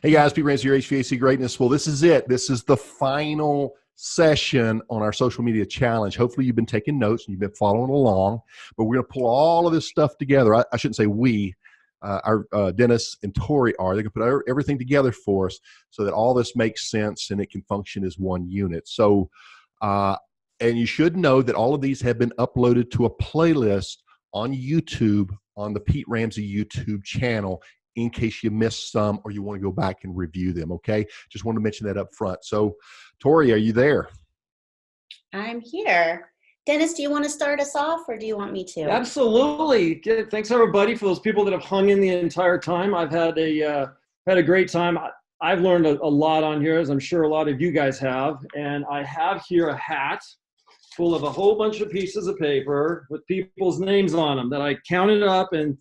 Hey guys, Pete Ramsey here, HVAC Greatness. Well, this is it. This is the final session on our social media challenge. Hopefully you've been taking notes and you've been following along, but we're going to pull all of this stuff together. I shouldn't say we, our Dennis and Tori are. They're going to put everything together for us so that all this makes sense and it can function as one unit. So, and you should know that all of these have been uploaded to a playlist on YouTube on the Pete Ramsey YouTube channel, in case you missed some or you want to go back and review them, okay? Just wanted to mention that up front. So, Tori, are you there? I'm here. Dennis, do you want to start us off or do you want me to? Absolutely. Thanks everybody for those people that have hung in the entire time. I've had a great time. I've learned a lot on here, as I'm sure a lot of you guys have. And I have here a hat full of a whole bunch of pieces of paper with people's names on them that I counted up and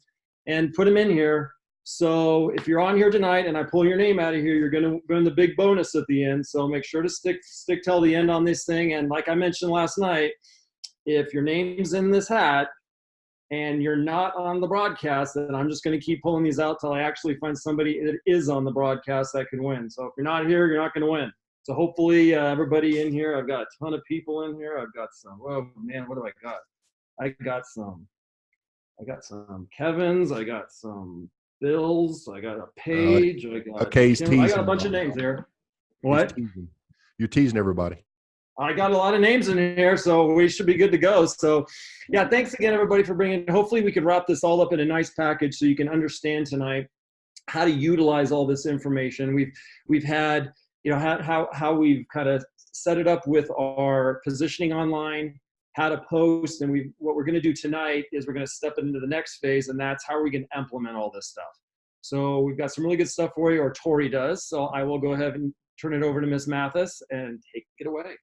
put them in here. So if you're on here tonight and I pull your name out of here, you're going to win the big bonus at the end. So make sure to stick till the end on this thing. And like I mentioned last night, if your name's in this hat and you're not on the broadcast, then I'm just going to keep pulling these out till I actually find somebody that is on the broadcast that can win. So if you're not here, you're not going to win. So hopefully everybody in here, I've got a ton of people in here. I've got some, oh man, what do I got? I got some Kevins. I got some Bills. I got a Page. I got a bunch of names here. What? You're teasing everybody. I got a lot of names in here, so we should be good to go. So, yeah, thanks again, everybody, for bringing. Hopefully, we can wrap this all up in a nice package so you can understand tonight how to utilize all this information. We've had, how we've kind of set it up with our positioning online, how to post, and what we're going to do tonight is we're going to step into the next phase, and that's how are we going to implement all this stuff. So we've got some really good stuff for you, or Tori does. So I will go ahead and turn it over to Ms. Mathis and take it away.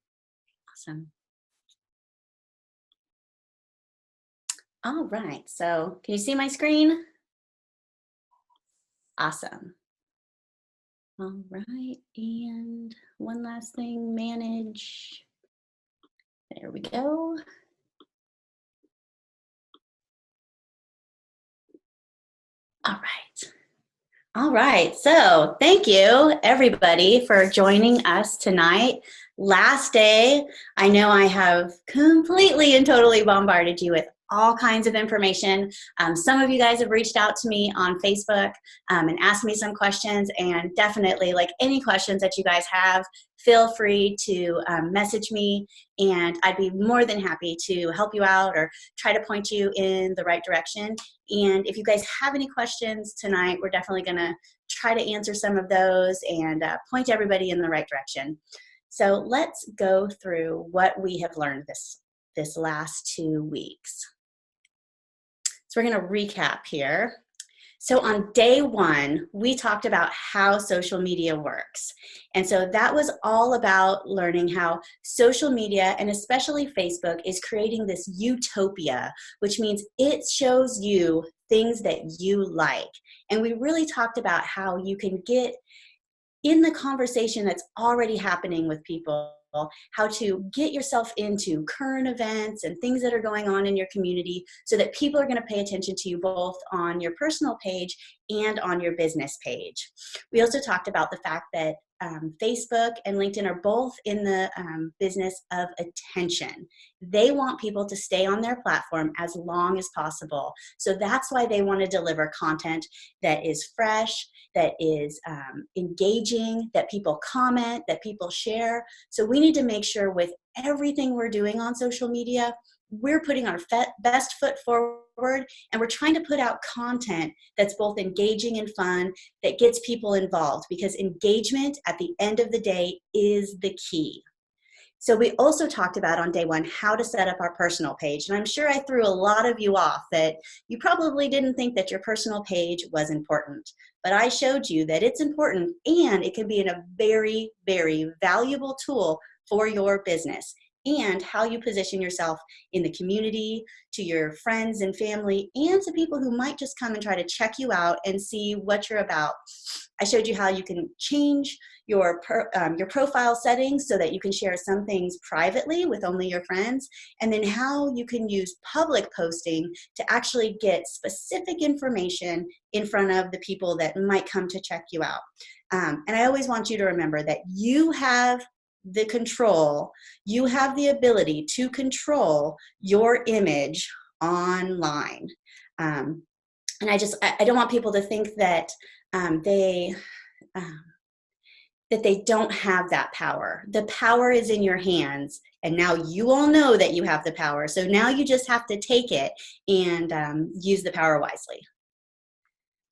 Awesome. All right. So can you see my screen? Awesome. All right. And one last thing, manage. There we go. All right. All right. So thank you, everybody, for joining us tonight. Last day, I know I have completely and totally bombarded you with all kinds of information. Some of you guys have reached out to me on Facebook and asked me some questions, and definitely, like, any questions that you guys have, feel free to message me, and I'd be more than happy to help you out or try to point you in the right direction. And if you guys have any questions tonight, we're definitely going to try to answer some of those and point everybody in the right direction. So let's go through what we have learned this last 2 weeks. So we're going to recap here. So on day one, we talked about how social media works. And so that was all about learning how social media, and especially Facebook, is creating this utopia, which means it shows you things that you like. And we really talked about how you can get in the conversation that's already happening with people, how to get yourself into current events and things that are going on in your community so that people are going to pay attention to you both on your personal page and on your business page. We also talked about the fact that Facebook and LinkedIn are both in the business of attention. They want people to stay on their platform as long as possible. So that's why they want to deliver content that is fresh, that is engaging, that people comment, that people share. So we need to make sure with everything we're doing on social media, we're putting our best foot forward, and we're trying to put out content that's both engaging and fun, that gets people involved, because engagement at the end of the day is the key. So we also talked about on day one how to set up our personal page. And I'm sure I threw a lot of you off that you probably didn't think that your personal page was important. But I showed you that it's important, and it can be a very, very valuable tool for your business. and how you position yourself in the community, to your friends and family, and to people who might just come and try to check you out and see what you're about. I showed you how you can change your profile settings so that you can share some things privately with only your friends, and then how you can use public posting to actually get specific information in front of the people that might come to check you out. And I always want you to remember that you have the control, you have the ability to control your image online. And I don't want people to think that they don't have that power. The power is in your hands, and now you all know that you have the power. So now you just have to take it and use the power wisely.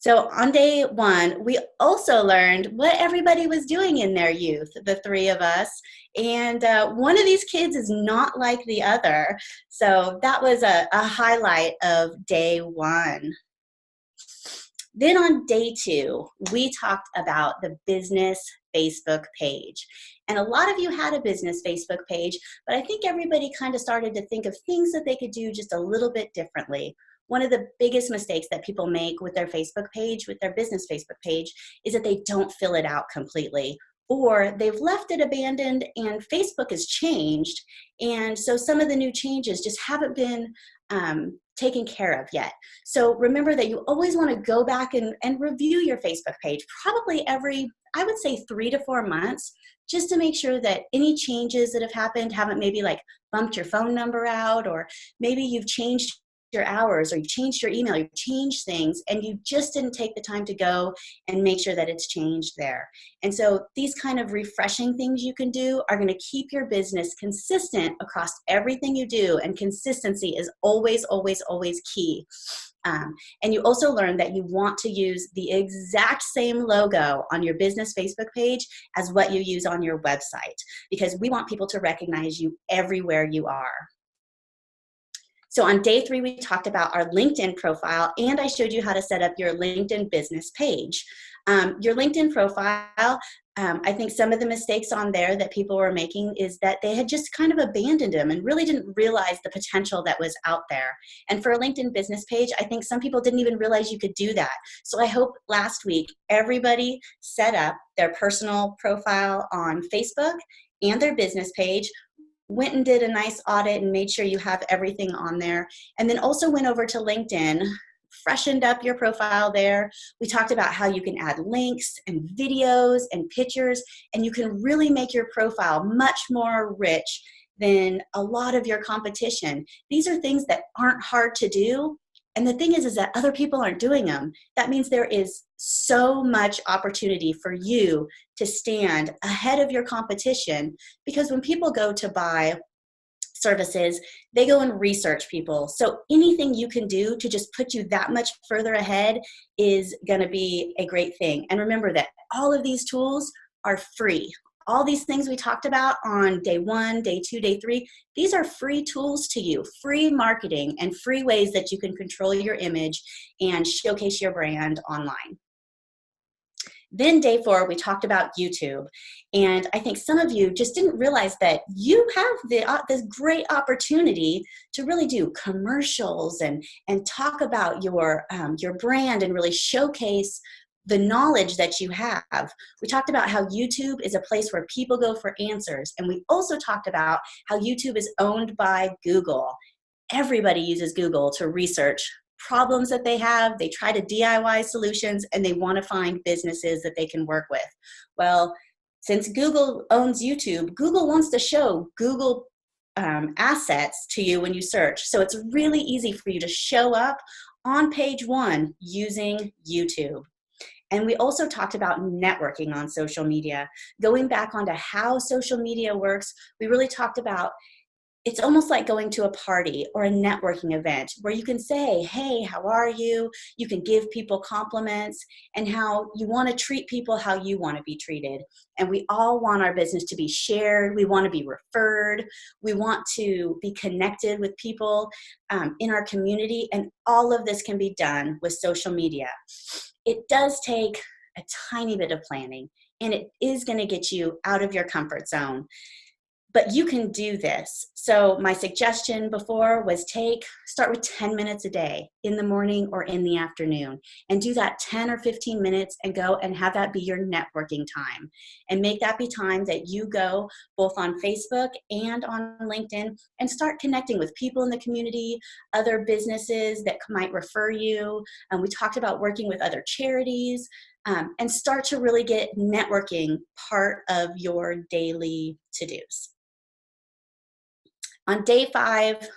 So on day one, we also learned what everybody was doing in their youth, the three of us. And one of these kids is not like the other. So that was a highlight of day one. Then on day two, we talked about the business Facebook page. And a lot of you had a business Facebook page, but I think everybody kind of started to think of things that they could do just a little bit differently. One of the biggest mistakes that people make with their Facebook page, with their business Facebook page, is that they don't fill it out completely, or they've left it abandoned and Facebook has changed. And so some of the new changes just haven't been taken care of yet. So remember that you always want to go back and review your Facebook page, probably every, I would say 3 to 4 months, just to make sure that any changes that have happened haven't maybe like bumped your phone number out, or maybe you've changed your hours, or you've changed your email, you've changed things, and you just didn't take the time to go and make sure that it's changed there. And so these kind of refreshing things you can do are going to keep your business consistent across everything you do, and consistency is always, always, always key. And you also learn that you want to use the exact same logo on your business Facebook page as what you use on your website, because we want people to recognize you everywhere you are. So on day 3, we talked about our LinkedIn profile, and I showed you how to set up your LinkedIn business page. Your LinkedIn profile, I think some of the mistakes on there that people were making is that they had just kind of abandoned them and really didn't realize the potential that was out there. And for a LinkedIn business page, I think some people didn't even realize you could do that. So I hope last week everybody set up their personal profile on Facebook and their business page, went and did a nice audit and made sure you have everything on there, and then also went over to LinkedIn, freshened up your profile there. We talked about how you can add links and videos and pictures, and you can really make your profile much more rich than a lot of your competition. These are things that aren't hard to do. And the thing is that other people aren't doing them. That means there is so much opportunity for you to stand ahead of your competition, because when people go to buy services, they go and research people. So anything you can do to just put you that much further ahead is going to be a great thing. And remember that all of these tools are free. All these things we talked about on day 1, day 2, day 3, these are free tools to you, free marketing and free ways that you can control your image and showcase your brand online. Then day 4, we talked about YouTube. And I think some of you just didn't realize that you have this great opportunity to really do commercials and talk about your brand and really showcase the knowledge that you have. We talked about how YouTube is a place where people go for answers. And we also talked about how YouTube is owned by Google. Everybody uses Google to research problems that they have. They try to DIY solutions, and they want to find businesses that they can work with. Well, since Google owns YouTube, Google wants to show Google assets to you when you search. So it's really easy for you to show up on page 1 using YouTube. And we also talked about networking on social media. Going back onto how social media works, we really talked about it's almost like going to a party or a networking event where you can say, hey, how are you? You can give people compliments, and how you want to treat people how you want to be treated. And we all want our business to be shared. We want to be referred. We want to be connected with people in our community. And all of this can be done with social media. It does take a tiny bit of planning, and it is going to get you out of your comfort zone. But you can do this. So my suggestion before was start with 10 minutes a day in the morning or in the afternoon, and do that 10 or 15 minutes and go and have that be your networking time, and make that be time that you go both on Facebook and on LinkedIn and start connecting with people in the community, other businesses that might refer you. We talked about working with other charities, and start to really get networking part of your daily to-dos. On day 5,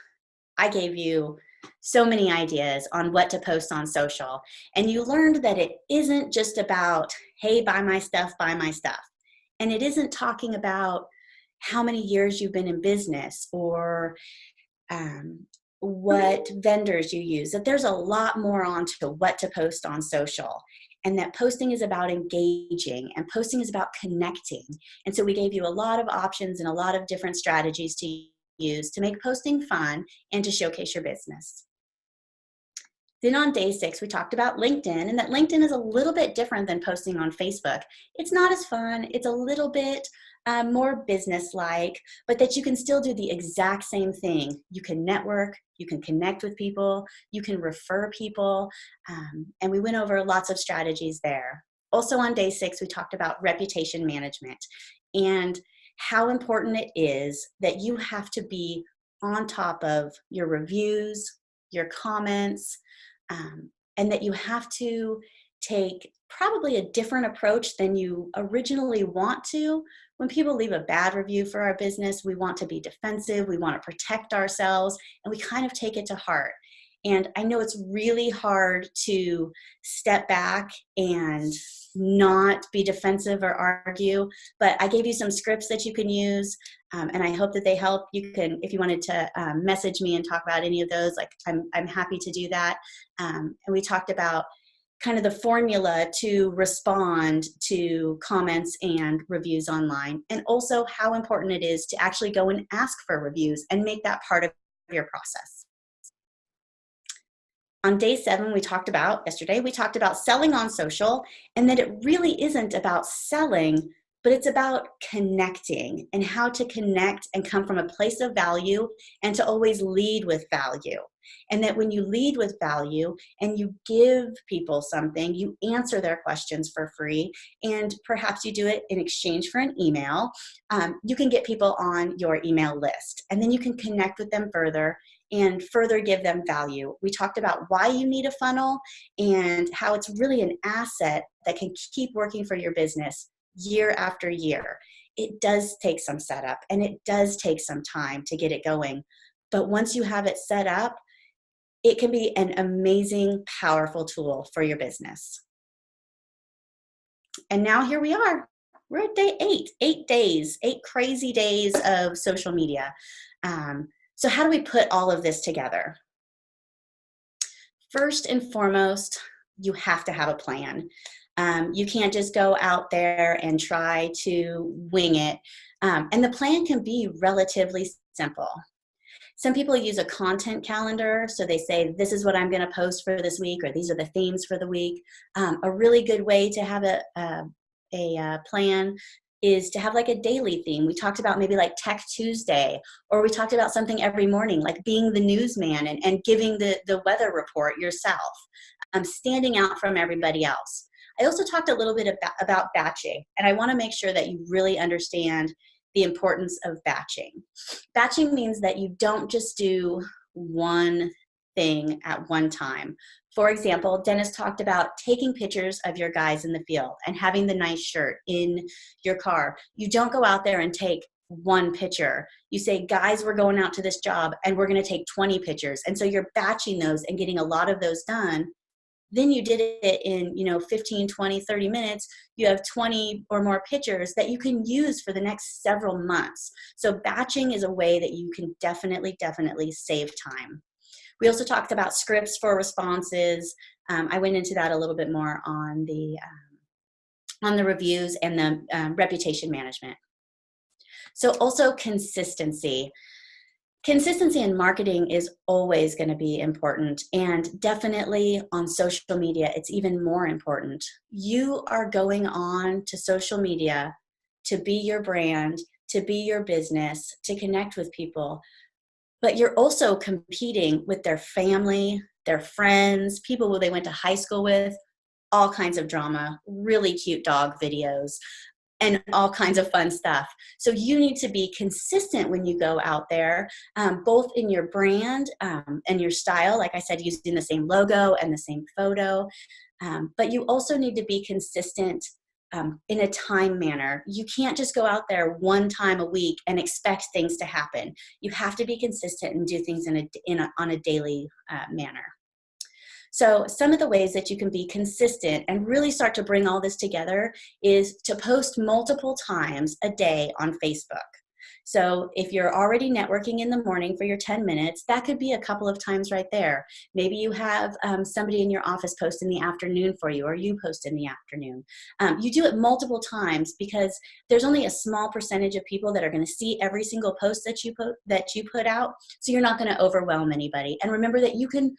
I gave you so many ideas on what to post on social. And you learned that it isn't just about, hey, buy my stuff, buy my stuff. And it isn't talking about how many years you've been in business or what vendors you use. That there's a lot more onto what to post on social. And that posting is about engaging, and posting is about connecting. And so we gave you a lot of options and a lot of different strategies to use to make posting fun and to showcase your business. Then on day 6, we talked about LinkedIn, and that LinkedIn is a little bit different than posting on Facebook. It's not as fun. It's a little bit more business-like, but that you can still do the exact same thing. You can network, you can connect with people, you can refer people, and we went over lots of strategies there. Also on day 6, we talked about reputation management and how important it is that you have to be on top of your reviews, your comments, and that you have to take probably a different approach than you originally want to. When people leave a bad review for our business, we want to be defensive, we want to protect ourselves, and we kind of take it to heart. And I know it's really hard to step back and not be defensive or argue, but I gave you some scripts that you can use, and I hope that they help. You can, if you wanted to message me and talk about any of those, like I'm happy to do that. And we talked about kind of the formula to respond to comments and reviews online, and also how important it is to actually go and ask for reviews and make that part of your process. On day 7, yesterday, we talked about selling on social, and that it really isn't about selling, but it's about connecting, and how to connect and come from a place of value, and to always lead with value. And that when you lead with value and you give people something, you answer their questions for free, and perhaps you do it in exchange for an email, you can get people on your email list, and then you can connect with them further and further give them value. We talked about why you need a funnel and how it's really an asset that can keep working for your business year after year. It does take some setup, and it does take some time to get it going. But once you have it set up, it can be an amazing, powerful tool for your business. And now here we are. We're at day 8, 8 days, 8 crazy days of social media. So how do we put all of this together? First and foremost, you have to have a plan. You can't just go out there and try to wing it. And the plan can be relatively simple. Some people use a content calendar, so they say, this is what I'm going to post for this week, or these are the themes for the week. A really good way to have a plan is to have like a daily theme. We talked about maybe like Tech Tuesday, or we talked about something every morning, like being the newsman and giving the weather report yourself, standing out from everybody else. I also talked a little bit about batching, and I want to make sure that you really understand the importance of batching. Batching means that you don't just do one thing at one time. For example, Dennis talked about taking pictures of your guys in the field and having the nice shirt in your car. You don't go out there and take one picture. You say, guys, we're going out to this job and we're going to take 20 pictures. And so you're batching those and getting a lot of those done. Then you did it in 15, 20, 30 minutes. You have 20 or more pictures that you can use for the next several months. So batching is a way that you can definitely save time. We also talked about scripts for responses. I went into that a little bit more on the reviews and the reputation management. So also consistency. Consistency in marketing is always going to be important, and definitely on social media, it's even more important. You are going on to social media to be your brand, to be your business, to connect with people, but you're also competing with their family, their friends, people who they went to high school with, all kinds of drama, really cute dog videos, and all kinds of fun stuff. So you need to be consistent when you go out there, both in your brand and your style, like I said, using the same logo and the same photo. But you also need to be consistent in a time manner. You can't just go out there one time a week and expect things to happen. You have to be consistent and do things on a daily manner. So some of the ways that you can be consistent and really start to bring all this together is to post multiple times a day on Facebook. So if you're already networking in the morning for your 10 minutes, that could be a couple of times right there. Maybe you have somebody in your office post in the afternoon for you, or you post in the afternoon. You do it multiple times because there's only a small percentage of people that are going to see every single post that you put out. So you're not going to overwhelm anybody. And remember that you can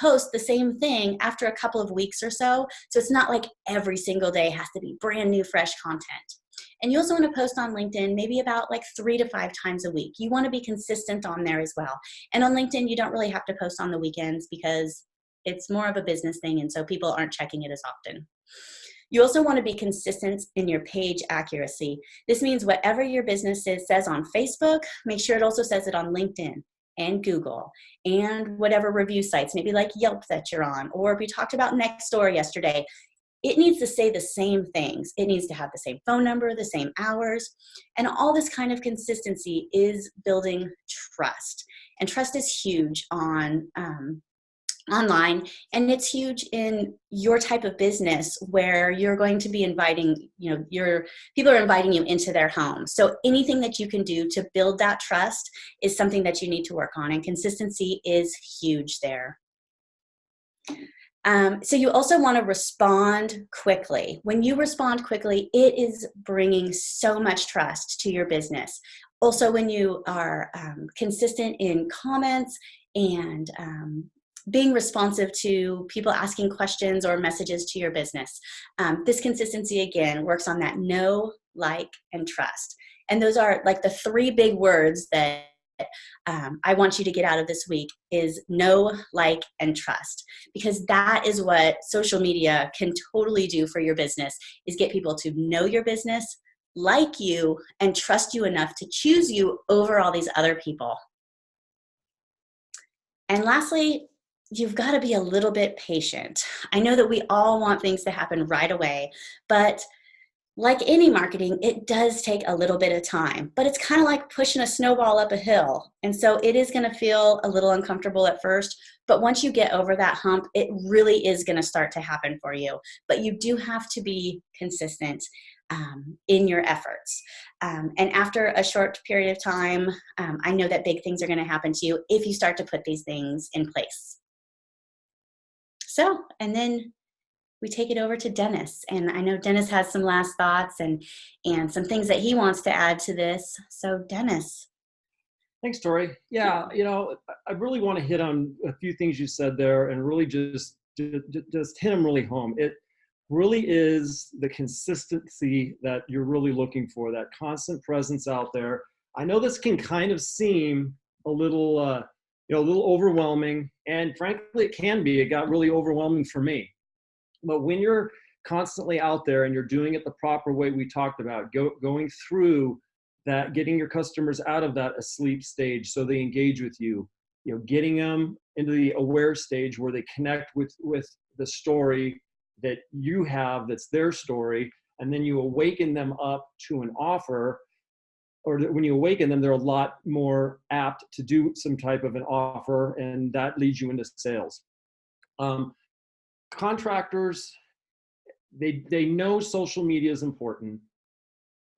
post the same thing after a couple of weeks or so. So it's not like every single day has to be brand new, fresh content. And you also want to post on LinkedIn maybe about like 3 to 5 times a week. You want to be consistent on there as well. And on LinkedIn, you don't really have to post on the weekends because it's more of a business thing, and so people aren't checking it as often. You also want to be consistent in your page accuracy. This means whatever your business says on Facebook, make sure it also says it on LinkedIn and Google and whatever review sites, maybe like Yelp that you're on, or we talked about Nextdoor yesterday. It needs to say the same things. It needs to have the same phone number, the same hours, and all this kind of consistency is building trust. And trust is huge on online, and it's huge in your type of business where you're going to be inviting, your people are inviting you into their home. So anything that you can do to build that trust is something that you need to work on, and consistency is huge there. So you also want to respond quickly. When you respond quickly, it is bringing so much trust to your business. Also, when you are consistent in comments and being responsive to people asking questions or messages to your business. This consistency, again, works on that know, like, and trust. And those are like the 3 big words that I want you to get out of this week is know, like, and trust, because that is what social media can totally do for your business, is get people to know your business, like you, and trust you enough to choose you over all these other people. And lastly, you've got to be a little bit patient. I know that we all want things to happen right away, but like any marketing, it does take a little bit of time, but it's kind of like pushing a snowball up a hill. And so it is going to feel a little uncomfortable at first, but once you get over that hump, it really is going to start to happen for you. But you do have to be consistent in your efforts. And after a short period of time, I know that big things are going to happen to you if you start to put these things in place. So, and then we take it over to Dennis. And I know Dennis has some last thoughts and some things that he wants to add to this. So Dennis. Thanks, Tori. Yeah, I really want to hit on a few things you said there and really just hit them really home. It really is the consistency that you're really looking for, that constant presence out there. I know this can kind of seem a little, a little overwhelming, and frankly, it can be. It got really overwhelming for me. But when you're constantly out there and you're doing it the proper way we talked about, going through that, getting your customers out of that asleep stage so they engage with you, getting them into the aware stage where they connect with the story that you have that's their story, and then you awaken them up to an offer, or when you awaken them, they're a lot more apt to do some type of an offer, and that leads you into sales. Contractors, they know social media is important.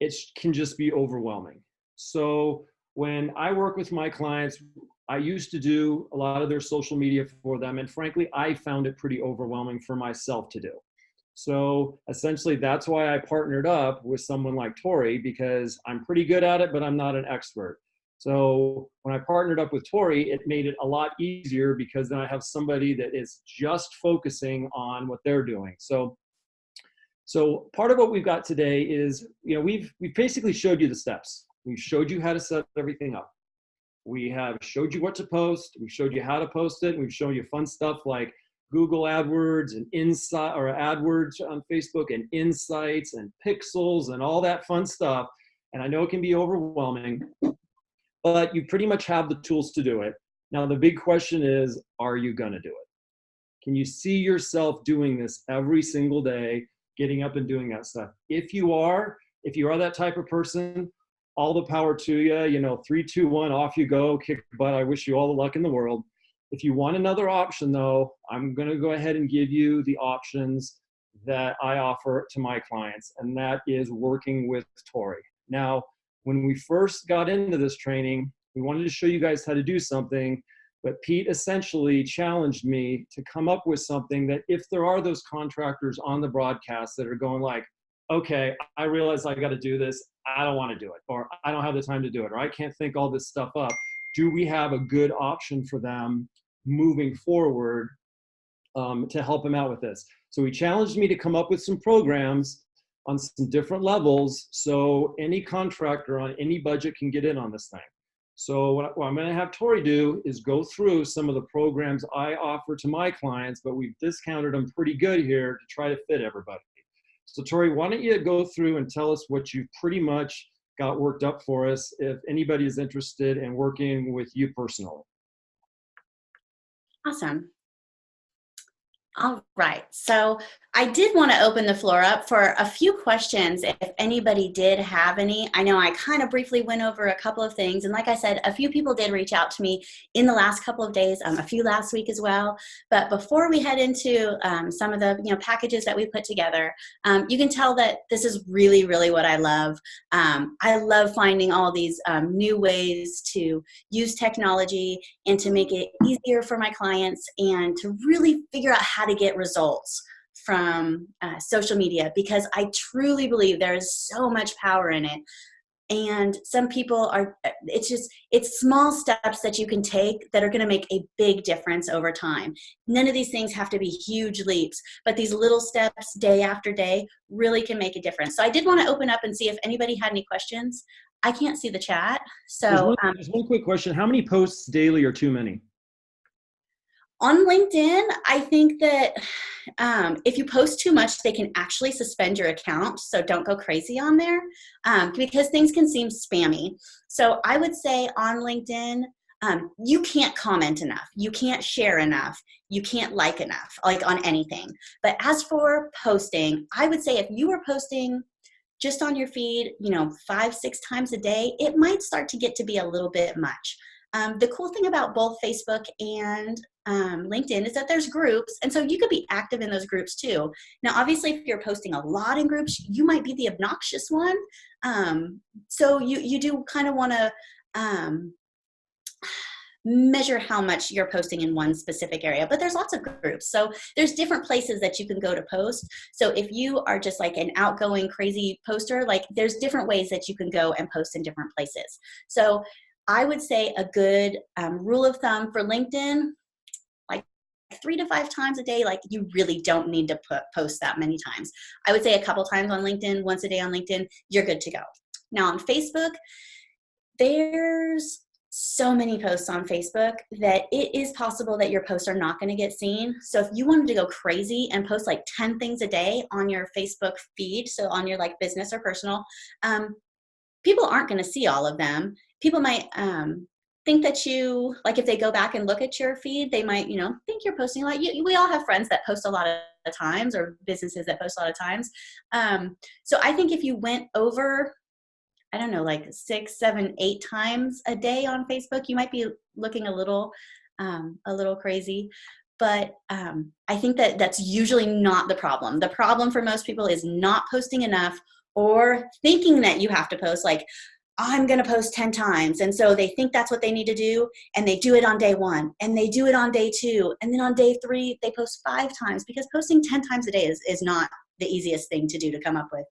It can just be overwhelming. So when I work with my clients, I used to do a lot of their social media for them, and frankly, I found it pretty overwhelming for myself to do. So essentially, that's why I partnered up with someone like Tori, because I'm pretty good at it, but I'm not an expert. So when I partnered up with Tori, it made it a lot easier because then I have somebody that is just focusing on what they're doing. So So part of what we've got today is, we've basically showed you the steps. We've showed you how to set everything up. We have showed you what to post. We've showed you how to post it. We've shown you fun stuff like Google AdWords and AdWords on Facebook and Insights and Pixels and all that fun stuff. And I know it can be overwhelming, but you pretty much have the tools to do it. Now, the big question is, are you going to do it? Can you see yourself doing this every single day, getting up and doing that stuff? If you are that type of person, all the power to you. 3, 2, 1, off you go, kick butt. I wish you all the luck in the world. If you want another option, though, I'm going to go ahead and give you the options that I offer to my clients, and that is working with Tori. Now, when we first got into this training, we wanted to show you guys how to do something, but Pete essentially challenged me to come up with something that if there are those contractors on the broadcast that are going like, okay, I realize I got to do this, I don't want to do it, or I don't have the time to do it, or I can't think all this stuff up. Do we have a good option for them moving forward to help them out with this? So he challenged me to come up with some programs on some different levels so any contractor on any budget can get in on this thing. So what I'm going to have Tori do is go through some of the programs I offer to my clients, but we've discounted them pretty good here to try to fit everybody. So Tori, why don't you go through and tell us what you've pretty much got worked up for us if anybody is interested in working with you personally. Awesome. All right. So I did want to open the floor up for a few questions if anybody did have any. I know I kind of briefly went over a couple of things. And like I said, a few people did reach out to me in the last couple of days, a few last week as well. But before we head into some of the packages that we put together, you can tell that this is really, really what I love. I love finding all these new ways to use technology and to make it easier for my clients and to really figure out how to get results from social media, because I truly believe there is so much power in it. And some people it's small steps that you can take that are going to make a big difference over time. None of these things have to be huge leaps, but these little steps day after day really can make a difference. So I did want to open up and see if anybody had any questions. I can't see the chat. So there's one quick question. How many posts daily are too many? On LinkedIn, I think that if you post too much, they can actually suspend your account. So don't go crazy on there because things can seem spammy. So I would say on LinkedIn, you can't comment enough. You can't share enough. You can't like enough, like on anything. But as for posting, I would say if you were posting just on your feed, 5, 6 times a day, it might start to get to be a little bit much. The cool thing about both Facebook and LinkedIn is that there's groups, and so you could be active in those groups too. Now, obviously, if you're posting a lot in groups, you might be the obnoxious one. So you do kind of want to measure how much you're posting in one specific area, but there's lots of groups. So there's different places that you can go to post. So if you are just like an outgoing, crazy poster, like there's different ways that you can go and post in different places. So I would say a good rule of thumb for LinkedIn, like 3 to 5 times a day, like you really don't need to post that many times. I would say a couple times on LinkedIn, once a day on LinkedIn, you're good to go. Now on Facebook, there's so many posts on Facebook that it is possible that your posts are not going to get seen. So if you wanted to go crazy and post like 10 things a day on your Facebook feed, so on your like business or personal, people aren't going to see all of them. People might think that you, like if they go back and look at your feed, they might, think you're posting a lot. We all have friends that post a lot of times or businesses that post a lot of times. So I think if you went over, I don't know, like 6, 7, 8 times a day on Facebook, you might be looking a little crazy. But I think that that's usually not the problem. The problem for most people is not posting enough or thinking that you have to post like, I'm going to post 10 times. And so they think that's what they need to do. And they do it on day 1 and they do it on day 2. And then on day 3, they post 5 times because posting 10 times a day is not the easiest thing to do to come up with.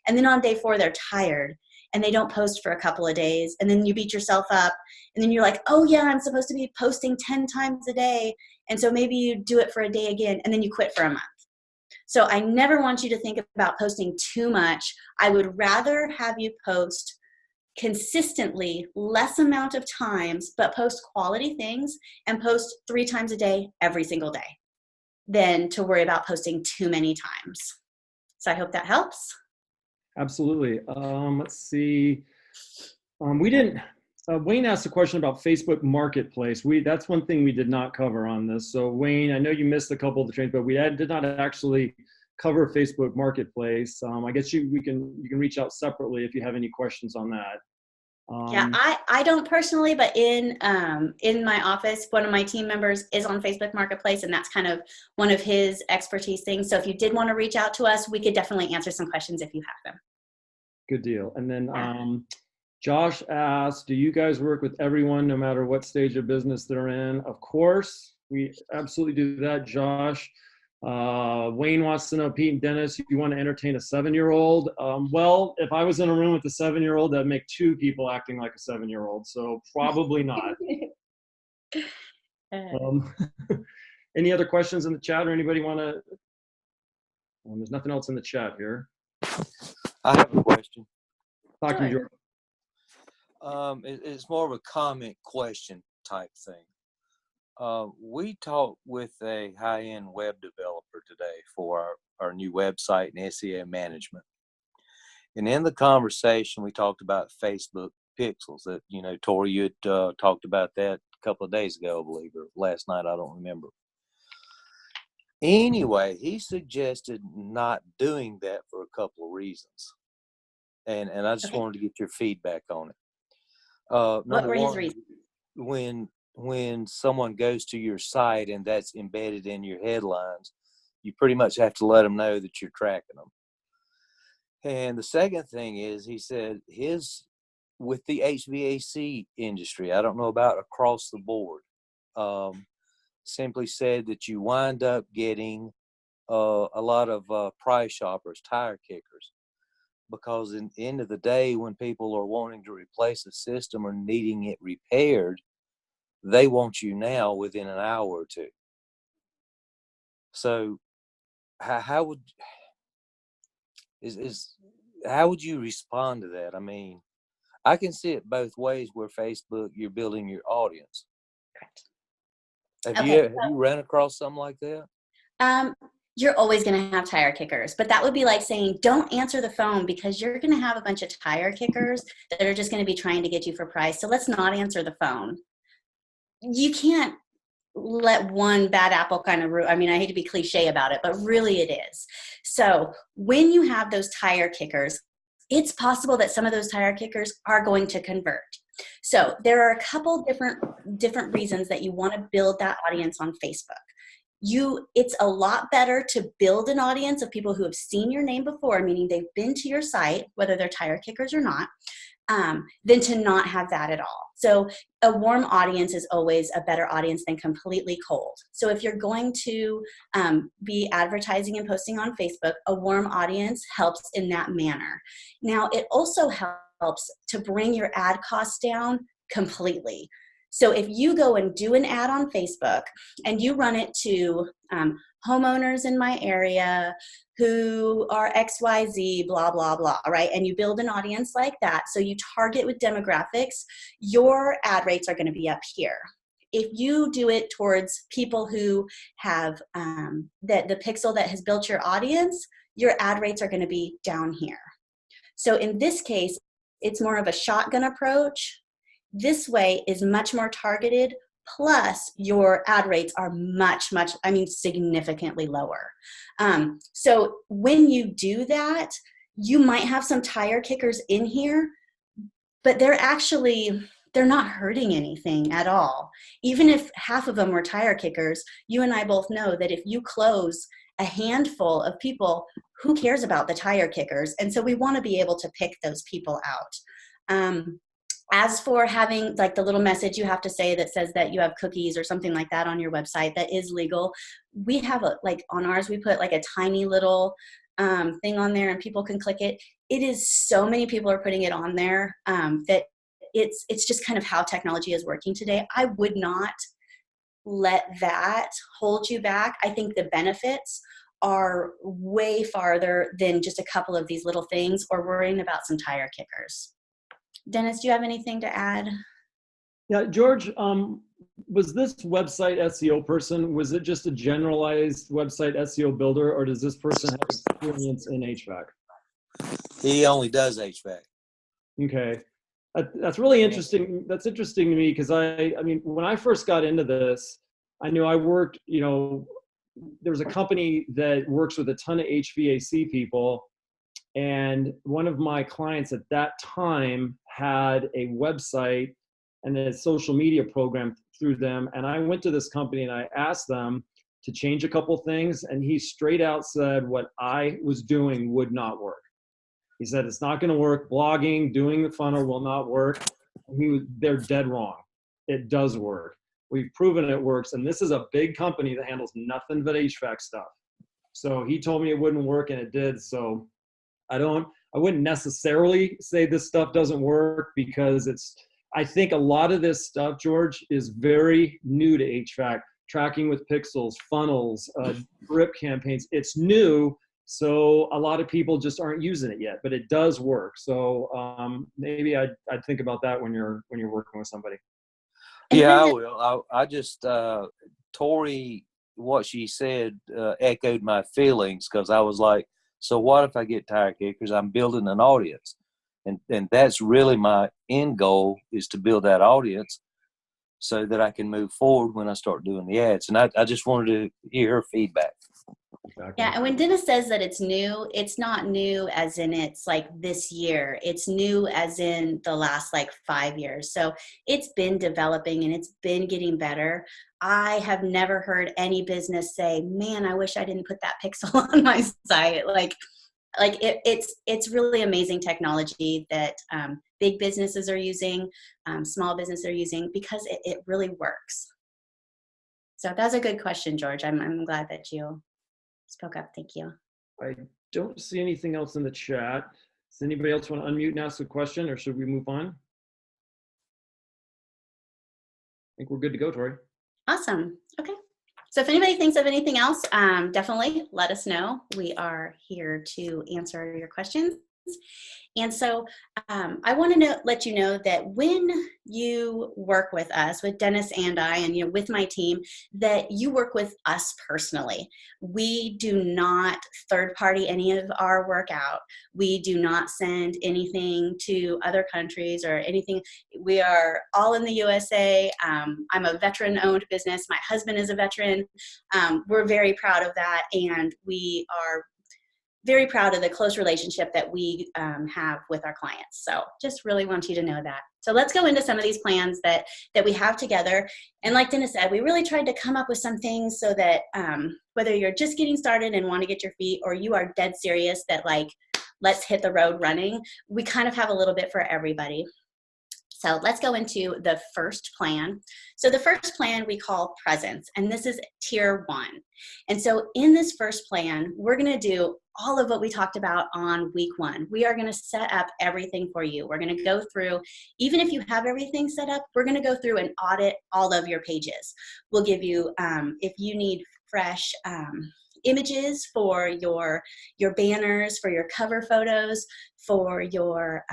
And then on day 4, they're tired and they don't post for a couple of days. And then you beat yourself up. And then you're like, oh yeah, I'm supposed to be posting 10 times a day. And so maybe you do it for a day again and then you quit for a month. So I never want you to think about posting too much. I would rather have you post consistently, less amount of times, but post quality things and post 3 times a day, every single day, than to worry about posting too many times. So I hope that helps. Absolutely. Let's see. We didn't. Wayne asked a question about Facebook Marketplace. That's one thing we did not cover on this. So Wayne, I know you missed a couple of the trains, but we did not actually cover Facebook Marketplace. I guess you can reach out separately if you have any questions on that. Yeah, I don't personally, but in my office, one of my team members is on Facebook Marketplace, and that's kind of one of his expertise things. So if you did want to reach out to us, we could definitely answer some questions if you have them. Good deal. And then Josh asked, do you guys work with everyone no matter what stage of business they're in? Of course, we absolutely do that, Josh. Wayne wants to know, Pete and Dennis, if you want to entertain a 7-year-old. Well, if I was in a room with a 7-year-old, that'd make 2 people acting like a 7-year-old. So probably not. Any other questions in the chat, or anybody want to? There's nothing else in the chat here. I have a question. Talk to me, George. It's more of a comment question type thing. We talked with a high-end web developer today for our new website and SEO management. And in the conversation, we talked about Facebook pixels that, Tori, you had talked about that a couple of days ago, I believe, or last night, I don't remember. Anyway, he suggested not doing that for a couple of reasons. And I just wanted to get your feedback on it. What were his reasons? When someone goes to your site and that's embedded in your headlines, you pretty much have to let them know that you're tracking them. And the second thing is, he said with the HVAC industry, I don't know about across the board, simply said that you wind up getting a lot of price shoppers, tire kickers, because in the end of the day, when people are wanting to replace a system or needing it repaired, they want you now within an hour or 2. So how would you respond to that? I mean, I can see it both ways where Facebook, you're building your audience. Correct. Have you run across something like that? You're always going to have tire kickers, but that would be like saying, don't answer the phone, because you're going to have a bunch of tire kickers that are just going to be trying to get you for price. So let's not answer the phone. You can't let one bad apple kind of I hate to be cliche about it, but really it is. So when you have those tire kickers, it's possible that some of those tire kickers are going to convert. So there are a couple different reasons that you want to build that audience on Facebook. It's a lot better to build an audience of people who have seen your name before, meaning they've been to your site, whether they're tire kickers or not, than to not have that at all. So a warm audience is always a better audience than completely cold. So if you're going to be advertising and posting on Facebook, a warm audience helps in that manner. Now, it also helps to bring your ad costs down completely. So if you go and do an ad on Facebook and you run it to homeowners in my area who are XYZ, blah, blah, blah, right? And you build an audience like that. So you target with demographics, your ad rates are going to be up here. If you do it towards people who have the pixel that has built your audience, your ad rates are going to be down here. So in this case, it's more of a shotgun approach. This way is much more targeted, plus your ad rates are significantly lower. So when you do that, you might have some tire kickers in here, but they're not hurting anything at all. Even if half of them were tire kickers, you and I both know that if you close a handful of people, who cares about the tire kickers? And so we want to be able to pick those people out. As for having like the little message you have to say that says that you have cookies or something like that on your website, that is legal. We have on ours, we put like a tiny little thing on there and people can click it. It is so many people are putting it on there that it's just kind of how technology is working today. I would not let that hold you back. I think the benefits are way farther than just a couple of these little things or worrying about some tire kickers. Dennis, do you have anything to add? Yeah, George, was this website SEO person, was it just a generalized website SEO builder, or does this person have experience in HVAC? He only does HVAC. Okay. That's really interesting. That's interesting to me because I mean, when I first got into this, I knew I worked, there's a company that works with a ton of HVAC people. And one of my clients at that time had a website and a social media program through them. And I went to this company and I asked them to change a couple things. And he straight out said what I was doing would not work. He said, it's not going to work. Blogging, doing the funnel will not work. They're dead wrong. It does work. We've proven it works. And this is a big company that handles nothing but HVAC stuff. So he told me it wouldn't work and it did. So I wouldn't necessarily say this stuff doesn't work because I think a lot of this stuff, George, is very new to HVAC. Tracking with pixels, funnels, drip campaigns. It's new. So a lot of people just aren't using it yet, but it does work. So maybe I'd think about that when you're working with somebody. Yeah, I will. I just Tori, what she said echoed my feelings because I was like, so what if I get tire kickers? I'm building an audience, and that's really my end goal is to build that audience so that I can move forward when I start doing the ads. And I just wanted to hear her feedback. Exactly. Yeah, and when Dennis says that it's new, it's not new as in it's like this year. It's new as in the last like 5 years. So it's been developing and it's been getting better. I have never heard any business say, man, I wish I didn't put that pixel on my site. It's really amazing technology that big businesses are using, small businesses are using because it really works. So that's a good question, George. I'm glad that you spoke up. Thank you. I don't see anything else in the chat. Does anybody else want to unmute and ask a question, or should we move on? I think we're good to go, Tori. Awesome. Okay. So if anybody thinks of anything else, definitely let us know. We are here to answer your questions. And so I want to let you know that when you work with us, with Dennis and I, and with my team, that you work with us personally. We do not third party any of our work out. We do not send anything to other countries or anything. We are all in the USA. I'm a veteran-owned business. My husband is a veteran. We're very proud of that, and we are very proud of the close relationship that we have with our clients. So just really want you to know that. So let's go into some of these plans that we have together. And like Dennis said, we really tried to come up with some things so that whether you're just getting started and want to get your feet, or you are dead serious that like, let's hit the road running, we kind of have a little bit for everybody. So let's go into the first plan. So the first plan we call Presence, and this is tier 1. And so in this first plan, we're going to do all of what we talked about on week 1. We are going to set up everything for you. We're going to go through, even if you have everything set up, we're going to go through and audit all of your pages. We'll give you, if you need fresh images for your banners, for your cover photos, for your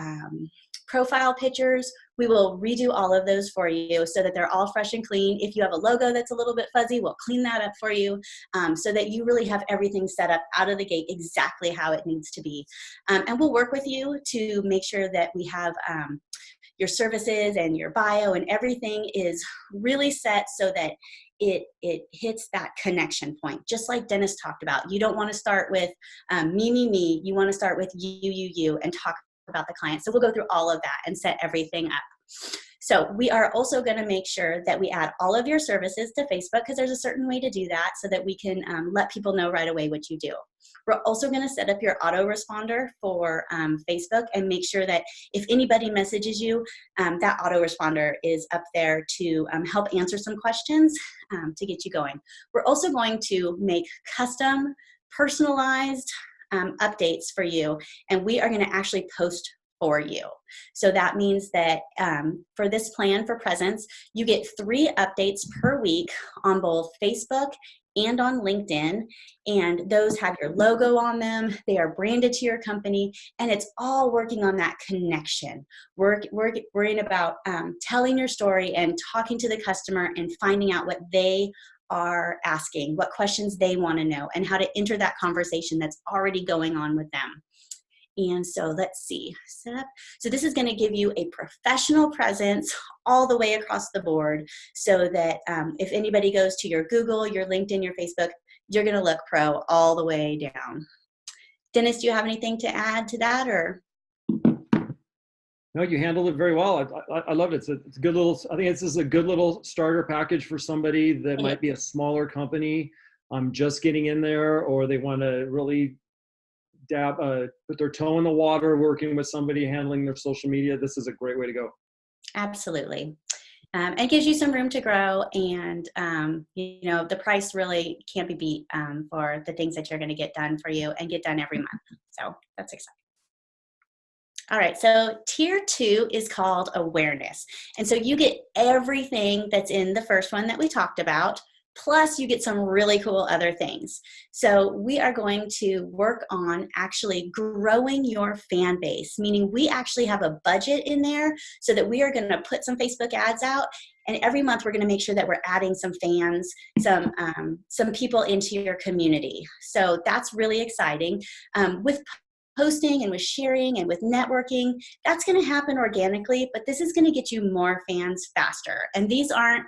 profile pictures, we will redo all of those for you so that they're all fresh and clean. If you have a logo that's a little bit fuzzy, we'll clean that up for you so that you really have everything set up out of the gate exactly how it needs to be. And we'll work with you to make sure that we have your services and your bio and everything is really set so that it hits that connection point. Just like Dennis talked about, you don't want to start with me. You want to start with you, and talk about the client. So we'll go through all of that and set everything up. So we are also going to make sure that we add all of your services to Facebook, because there's a certain way to do that so that we can let people know right away what you do. We're also going to set up your autoresponder for Facebook and make sure that if anybody messages you, that autoresponder is up there to help answer some questions to get you going. We're also going to make custom, personalized updates for you, and we are going to actually post for you. So that means that for this plan for Presence, you get 3 updates per week on both Facebook and on LinkedIn. And those have your logo on them. They are branded to your company, and it's all working on that connection. We're worrying about telling your story and talking to the customer and finding out what they are asking, what questions they want to know, and how to enter that conversation that's already going on with them. And so let's see, set up. So this is going to give you a professional presence all the way across the board, so that if anybody goes to your Google, your LinkedIn, your Facebook, you're going to look pro all the way down. Dennis, do you have anything to add to that, or? No, you handled it very well. I loved it. It's a good little, I think this is a good little starter package for somebody that might be a smaller company, just getting in there, or they want to really put their toe in the water, working with somebody, handling their social media. This is a great way to go. Absolutely. It gives you some room to grow, and the price really can't be beat for the things that you're going to get done for you and get done every month. So that's exciting. All right, so tier 2 is called awareness. And so you get everything that's in the first one that we talked about, plus you get some really cool other things. So we are going to work on actually growing your fan base, meaning we actually have a budget in there so that we are going to put some Facebook ads out. And every month we're going to make sure that we're adding some fans, some people into your community. So that's really exciting. With posting and with sharing and with networking, that's going to happen organically, but this is going to get you more fans faster. And these aren't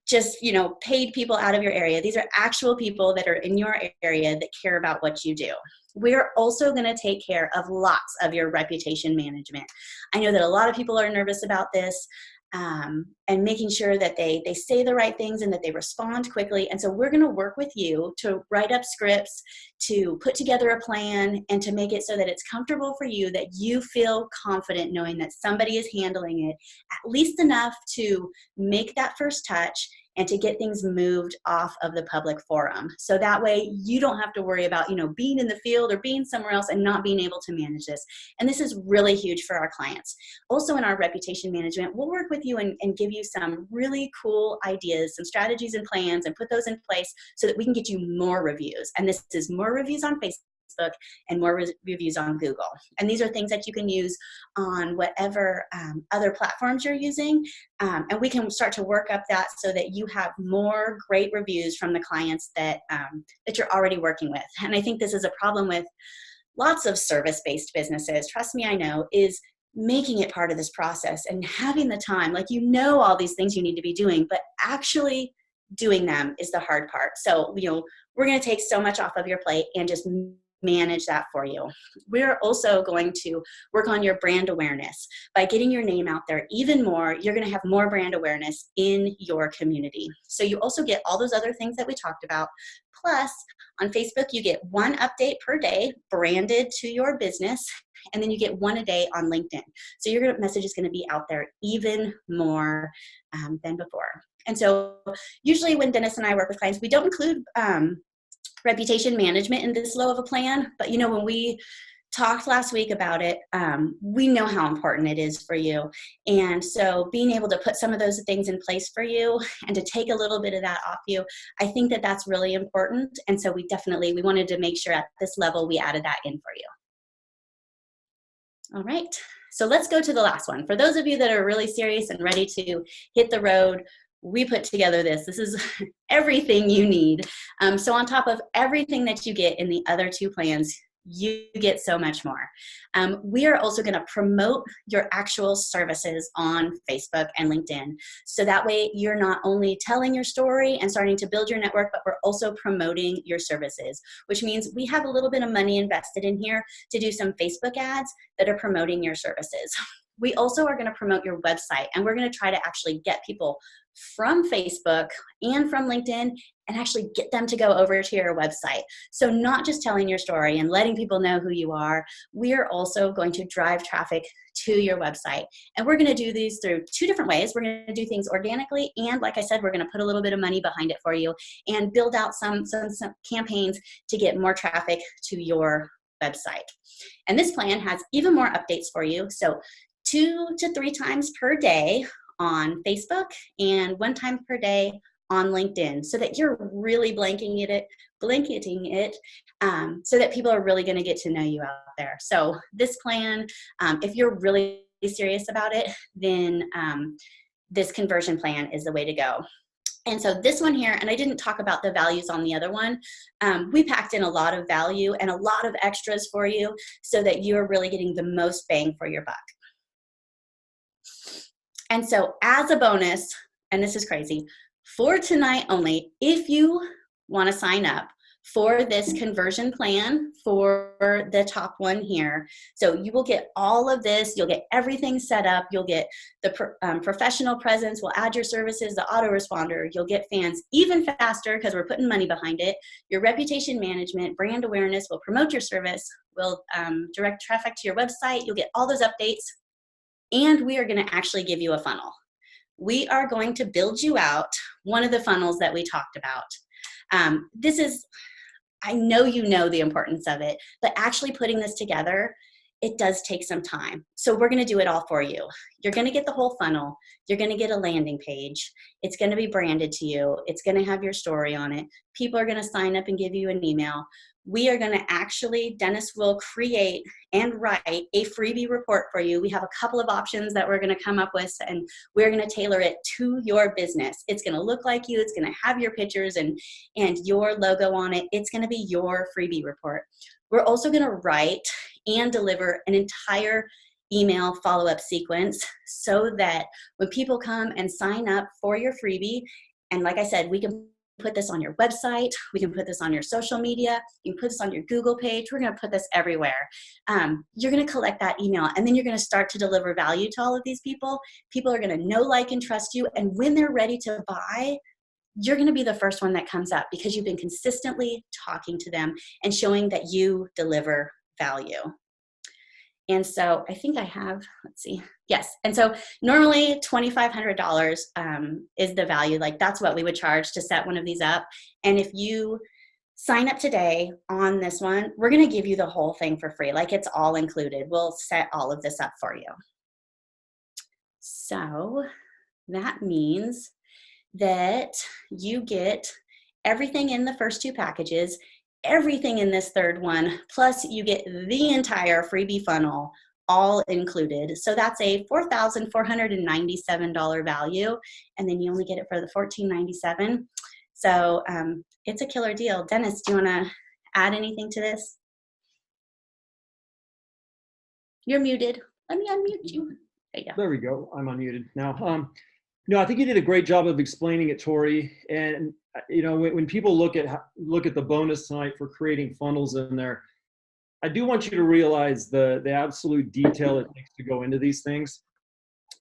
just, paid people out of your area. These are actual people that are in your area that care about what you do. We're also going to take care of lots of your reputation management. I know that a lot of people are nervous about this, and making sure that they say the right things and that they respond quickly. And so we're going to work with you to write up scripts, to put together a plan, and to make it so that it's comfortable for you, that you feel confident knowing that somebody is handling it at least enough to make that first touch and to get things moved off of the public forum. So that way you don't have to worry about, being in the field or being somewhere else and not being able to manage this. And this is really huge for our clients. Also in our reputation management, we'll work with you and give you some really cool ideas, some strategies and plans, and put those in place so that we can get you more reviews. And this is more reviews on Facebook and more reviews on Google. And these are things that you can use on whatever other platforms you're using. And we can start to work up that so that you have more great reviews from the clients that you're already working with. And I think this is a problem with lots of service-based businesses. Trust me, I know, is making it part of this process and having the time. Like, all these things you need to be doing, but actually doing them is the hard part. So, we're going to take so much off of your plate and just manage that for you. We're also going to work on your brand awareness. By getting your name out there even more, you're going to have more brand awareness in your community. So you also get all those other things that we talked about. Plus, on Facebook, you get one update per day branded to your business, and then you get one a day on LinkedIn. So your message is going to be out there even more than before. And so usually when Dennis and I work with clients, we don't include reputation management in this low of a plan. But when we talked last week about it, we know how important it is for you. And so being able to put some of those things in place for you and to take a little bit of that off you, I think that that's really important. And so we wanted to make sure at this level we added that in for you. All right, so let's go to the last one. For those of you that are really serious and ready to hit the road, we put together this. This is everything you need. So on top of everything that you get in the other two plans, you get so much more. We are also going to promote your actual services on Facebook and LinkedIn. So that way you're not only telling your story and starting to build your network, but we're also promoting your services, which means we have a little bit of money invested in here to do some Facebook ads that are promoting your services. We also are going to promote your website, and we're going to try to actually get people from Facebook and from LinkedIn and actually get them to go over to your website. So not just telling your story and letting people know who you are, we are also going to drive traffic to your website. And we're going to do these through two different ways. We're going to do things organically, and like I said, we're going to put a little bit of money behind it for you and build out some campaigns to get more traffic to your website. And this plan has even more updates for you. So 2 to 3 times per day on Facebook and 1 time per day on LinkedIn so that you're really blanketing it, so that people are really going to get to know you out there. So this plan, if you're really serious about it, then this conversion plan is the way to go. And so this one here, and I didn't talk about the values on the other one, we packed in a lot of value and a lot of extras for you so that you're really getting the most bang for your buck. And so as a bonus, and this is crazy, for tonight only, if you want to sign up for this conversion plan for the top one here, so you will get all of this, you'll get everything set up, you'll get the professional presence, we'll add your services, the autoresponder, you'll get fans even faster because we're putting money behind it, your reputation management, brand awareness, we'll promote your service, we'll direct traffic to your website, you'll get all those updates, and we are going to actually give you a funnel. We are going to build you out one of the funnels that we talked about. This is, I know you know the importance of it, but actually putting this together, it does take some time. So we're going to do it all for you. You're going to get the whole funnel. You're going to get a landing page. It's going to be branded to you. It's going to have your story on it. People are going to sign up and give you an email. We are going to actually, Dennis will create and write a freebie report for you. We have a couple of options that we're going to come up with, and we're going to tailor it to your business. It's going to look like you. It's going to have your pictures and your logo on it. It's going to be your freebie report. We're also going to write and deliver an entire email follow-up sequence so that when people come and sign up for your freebie, and like I said, we can put this on your website, we can put this on your social media, you can put this on your Google page, we're going to put this everywhere. You're going to collect that email, and then you're going to start to deliver value to all of these people. People are going to know, like, and trust you, and when they're ready to buy, you're going to be the first one that comes up because you've been consistently talking to them and showing that you deliver value. And so I think I have, let's see. Yes. And so normally $2,500 is the value. Like, that's what we would charge to set one of these up. And if you sign up today on this one, we're going to give you the whole thing for free. Like, it's all included. We'll set all of this up for you. So that means that you get everything in the first two packages, everything in this third one, plus you get the entire freebie funnel all included. So that's a $4,497 value, and then you only get it for the $1,497. So it's a killer deal. Dennis, do you want to add anything to this? You're muted. Let me unmute you. There you go. There we go. I'm unmuted now. No, I think you did a great job of explaining it, Tori. And you know, when people look at the bonus tonight for creating funnels in there, I do want you to realize the absolute detail it takes to go into these things.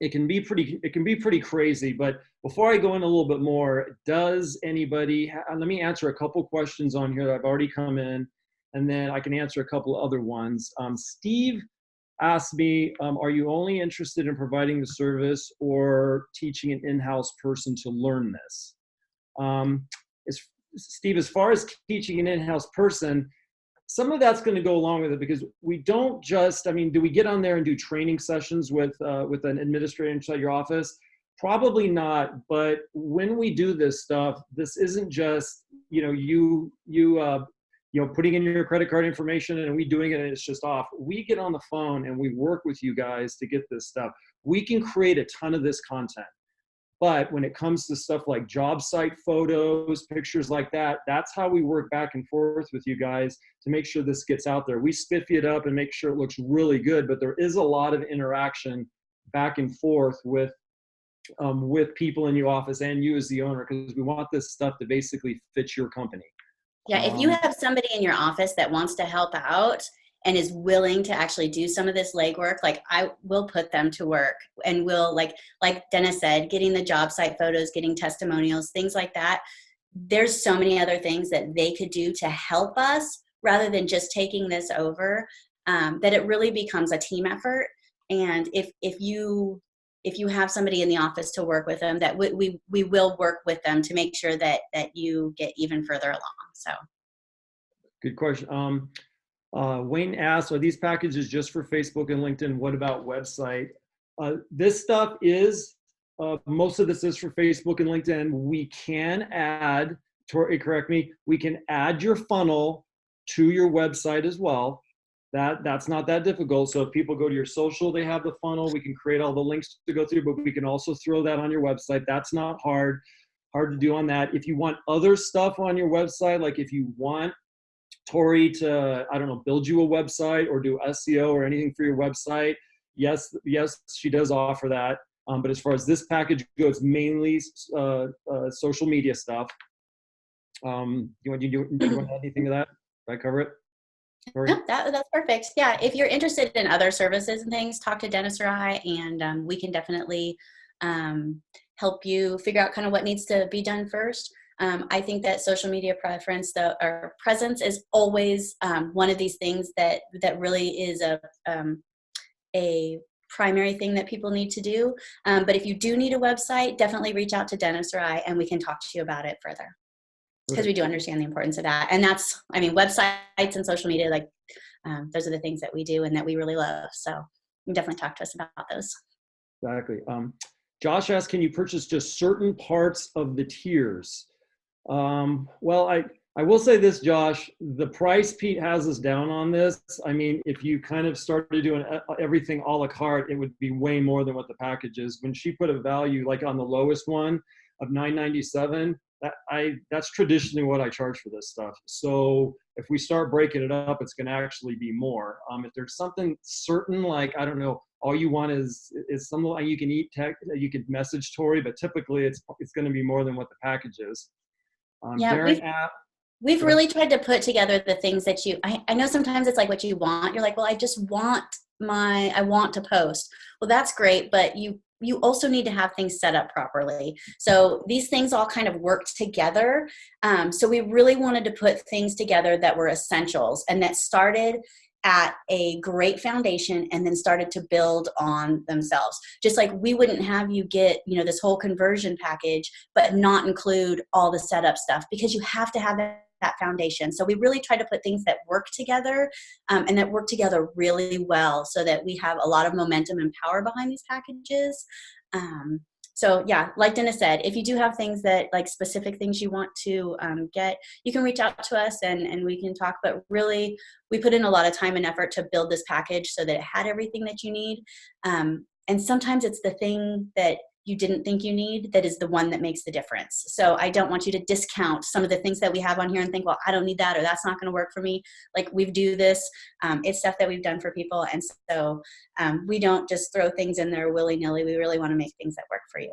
It can be pretty crazy. But before I go in a little bit more, does anybody? Let me answer a couple questions on here that I've already come in, and then I can answer a couple other ones. Steve asked me, are you only interested in providing the service or teaching an in-house person to learn this? Steve, as far as teaching an in-house person, some of that's going to go along with it, because we don't just, I mean, do we get on there and do training sessions with an administrator inside your office? Probably not. But when we do this stuff, this isn't just, you know, you putting in your credit card information and we doing it and it's just off. We get on the phone and we work with you guys to get this stuff. We can create a ton of this content. But when it comes to stuff like job site photos, pictures like that, that's how we work back and forth with you guys to make sure this gets out there. We spiffy it up and make sure it looks really good, but there is a lot of interaction back and forth with people in your office and you as the owner, because we want this stuff to basically fit your company. Yeah, if you have somebody in your office that wants to help out and is willing to actually do some of this legwork, like, I will put them to work, and we'll, like Dennis said, getting the job site photos, getting testimonials, things like that. There's so many other things that they could do to help us rather than just taking this over, that it really becomes a team effort. And if you have somebody in the office to work with them, that we will work with them to make sure that you get even further along. So, good question. Wayne asks, are these packages just for Facebook and LinkedIn? What about website? This stuff is most of this is for Facebook and LinkedIn. We can add, Tori, correct me, we can add your funnel to your website as well. That's not that difficult. So if people go to your social, they have the funnel. We can create all the links to go through, but we can also throw that on your website. That's not hard to do on that. If you want other stuff on your website, like if you want Tori to, I don't know, build you a website or do SEO or anything for your website, yes, she does offer that. But as far as this package goes, mainly social media stuff. You want to add anything to that? Did I cover it? No, that's perfect. Yeah, if you're interested in other services and things, talk to Dennis or I, and we can definitely help you figure out kind of what needs to be done first. I think that social media presence is always one of these things that really is a primary thing that people need to do. But if you do need a website, definitely reach out to Dennis or I, and we can talk to you about it further. Because we do understand the importance of that. And that's, I mean, websites and social media, like those are the things that we do and that we really love. So you can definitely talk to us about those. Exactly. Josh asked, can you purchase just certain parts of the tiers? Well, I will say this, Josh, the price Pete has us down on this. I mean, if you kind of started doing everything a la carte, it would be way more than what the package is. When she put a value like on the lowest one of $997, that's traditionally what I charge for this stuff. So if we start breaking it up, it's going to actually be more. If there's something certain, like, I don't know, all you want is something like you can you can message Tori, but typically it's going to be more than what the package is. Yeah, we've really tried to put together the things that I know sometimes it's like what you want. You're like, well, I want to post. Well, that's great, but you also need to have things set up properly. So these things all kind of worked together. So we really wanted to put things together that were essentials and that started at a great foundation and then started to build on themselves. Just like we wouldn't have you get, this whole conversion package, but not include all the setup stuff, because you have to have that foundation. So we really try to put things that work together and that work together really well so that we have a lot of momentum and power behind these packages. So yeah, like Dennis said, if you do have things that like specific things you want to get, you can reach out to us and we can talk. But really, we put in a lot of time and effort to build this package so that it had everything that you need. And sometimes it's the thing that you didn't think you need that is the one that makes the difference. So I don't want you to discount some of the things that we have on here and think, well, I don't need that, or that's not going to work for me. Like, we do this. It's stuff that we've done for people. And so we don't just throw things in there willy-nilly. We really want to make things that work for you.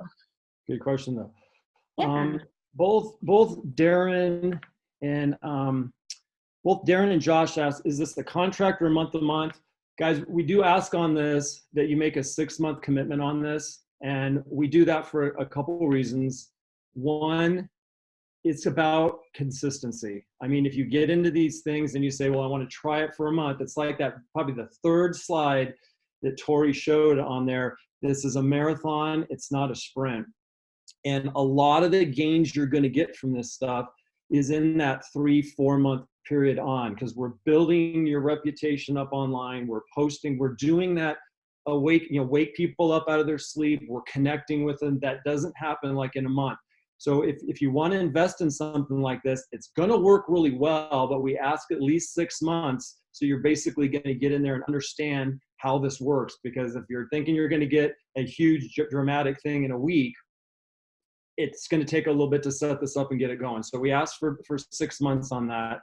Good question, though. Yeah. Both Darren and Josh asked, is this the contract or month to month? Guys, we do ask on this that you make a 6-month commitment on this. And we do that for a couple of reasons. One, it's about consistency. I mean, if you get into these things and you say, well, I want to try it for a month, it's like that, probably the third slide that Tori showed on there. This is a marathon, it's not a sprint. And a lot of the gains you're going to get from this stuff is in that 3-4 month period on, because we're building your reputation up online. We're posting, we're doing that wake people up out of their sleep. We're connecting with them. That doesn't happen like in a month. So if you want to invest in something like this, it's going to work really well, but we ask at least 6 months. So you're basically going to get in there and understand how this works. Because if you're thinking you're going to get a huge dramatic thing in a week, it's going to take a little bit to set this up and get it going. So we asked for 6 months on that.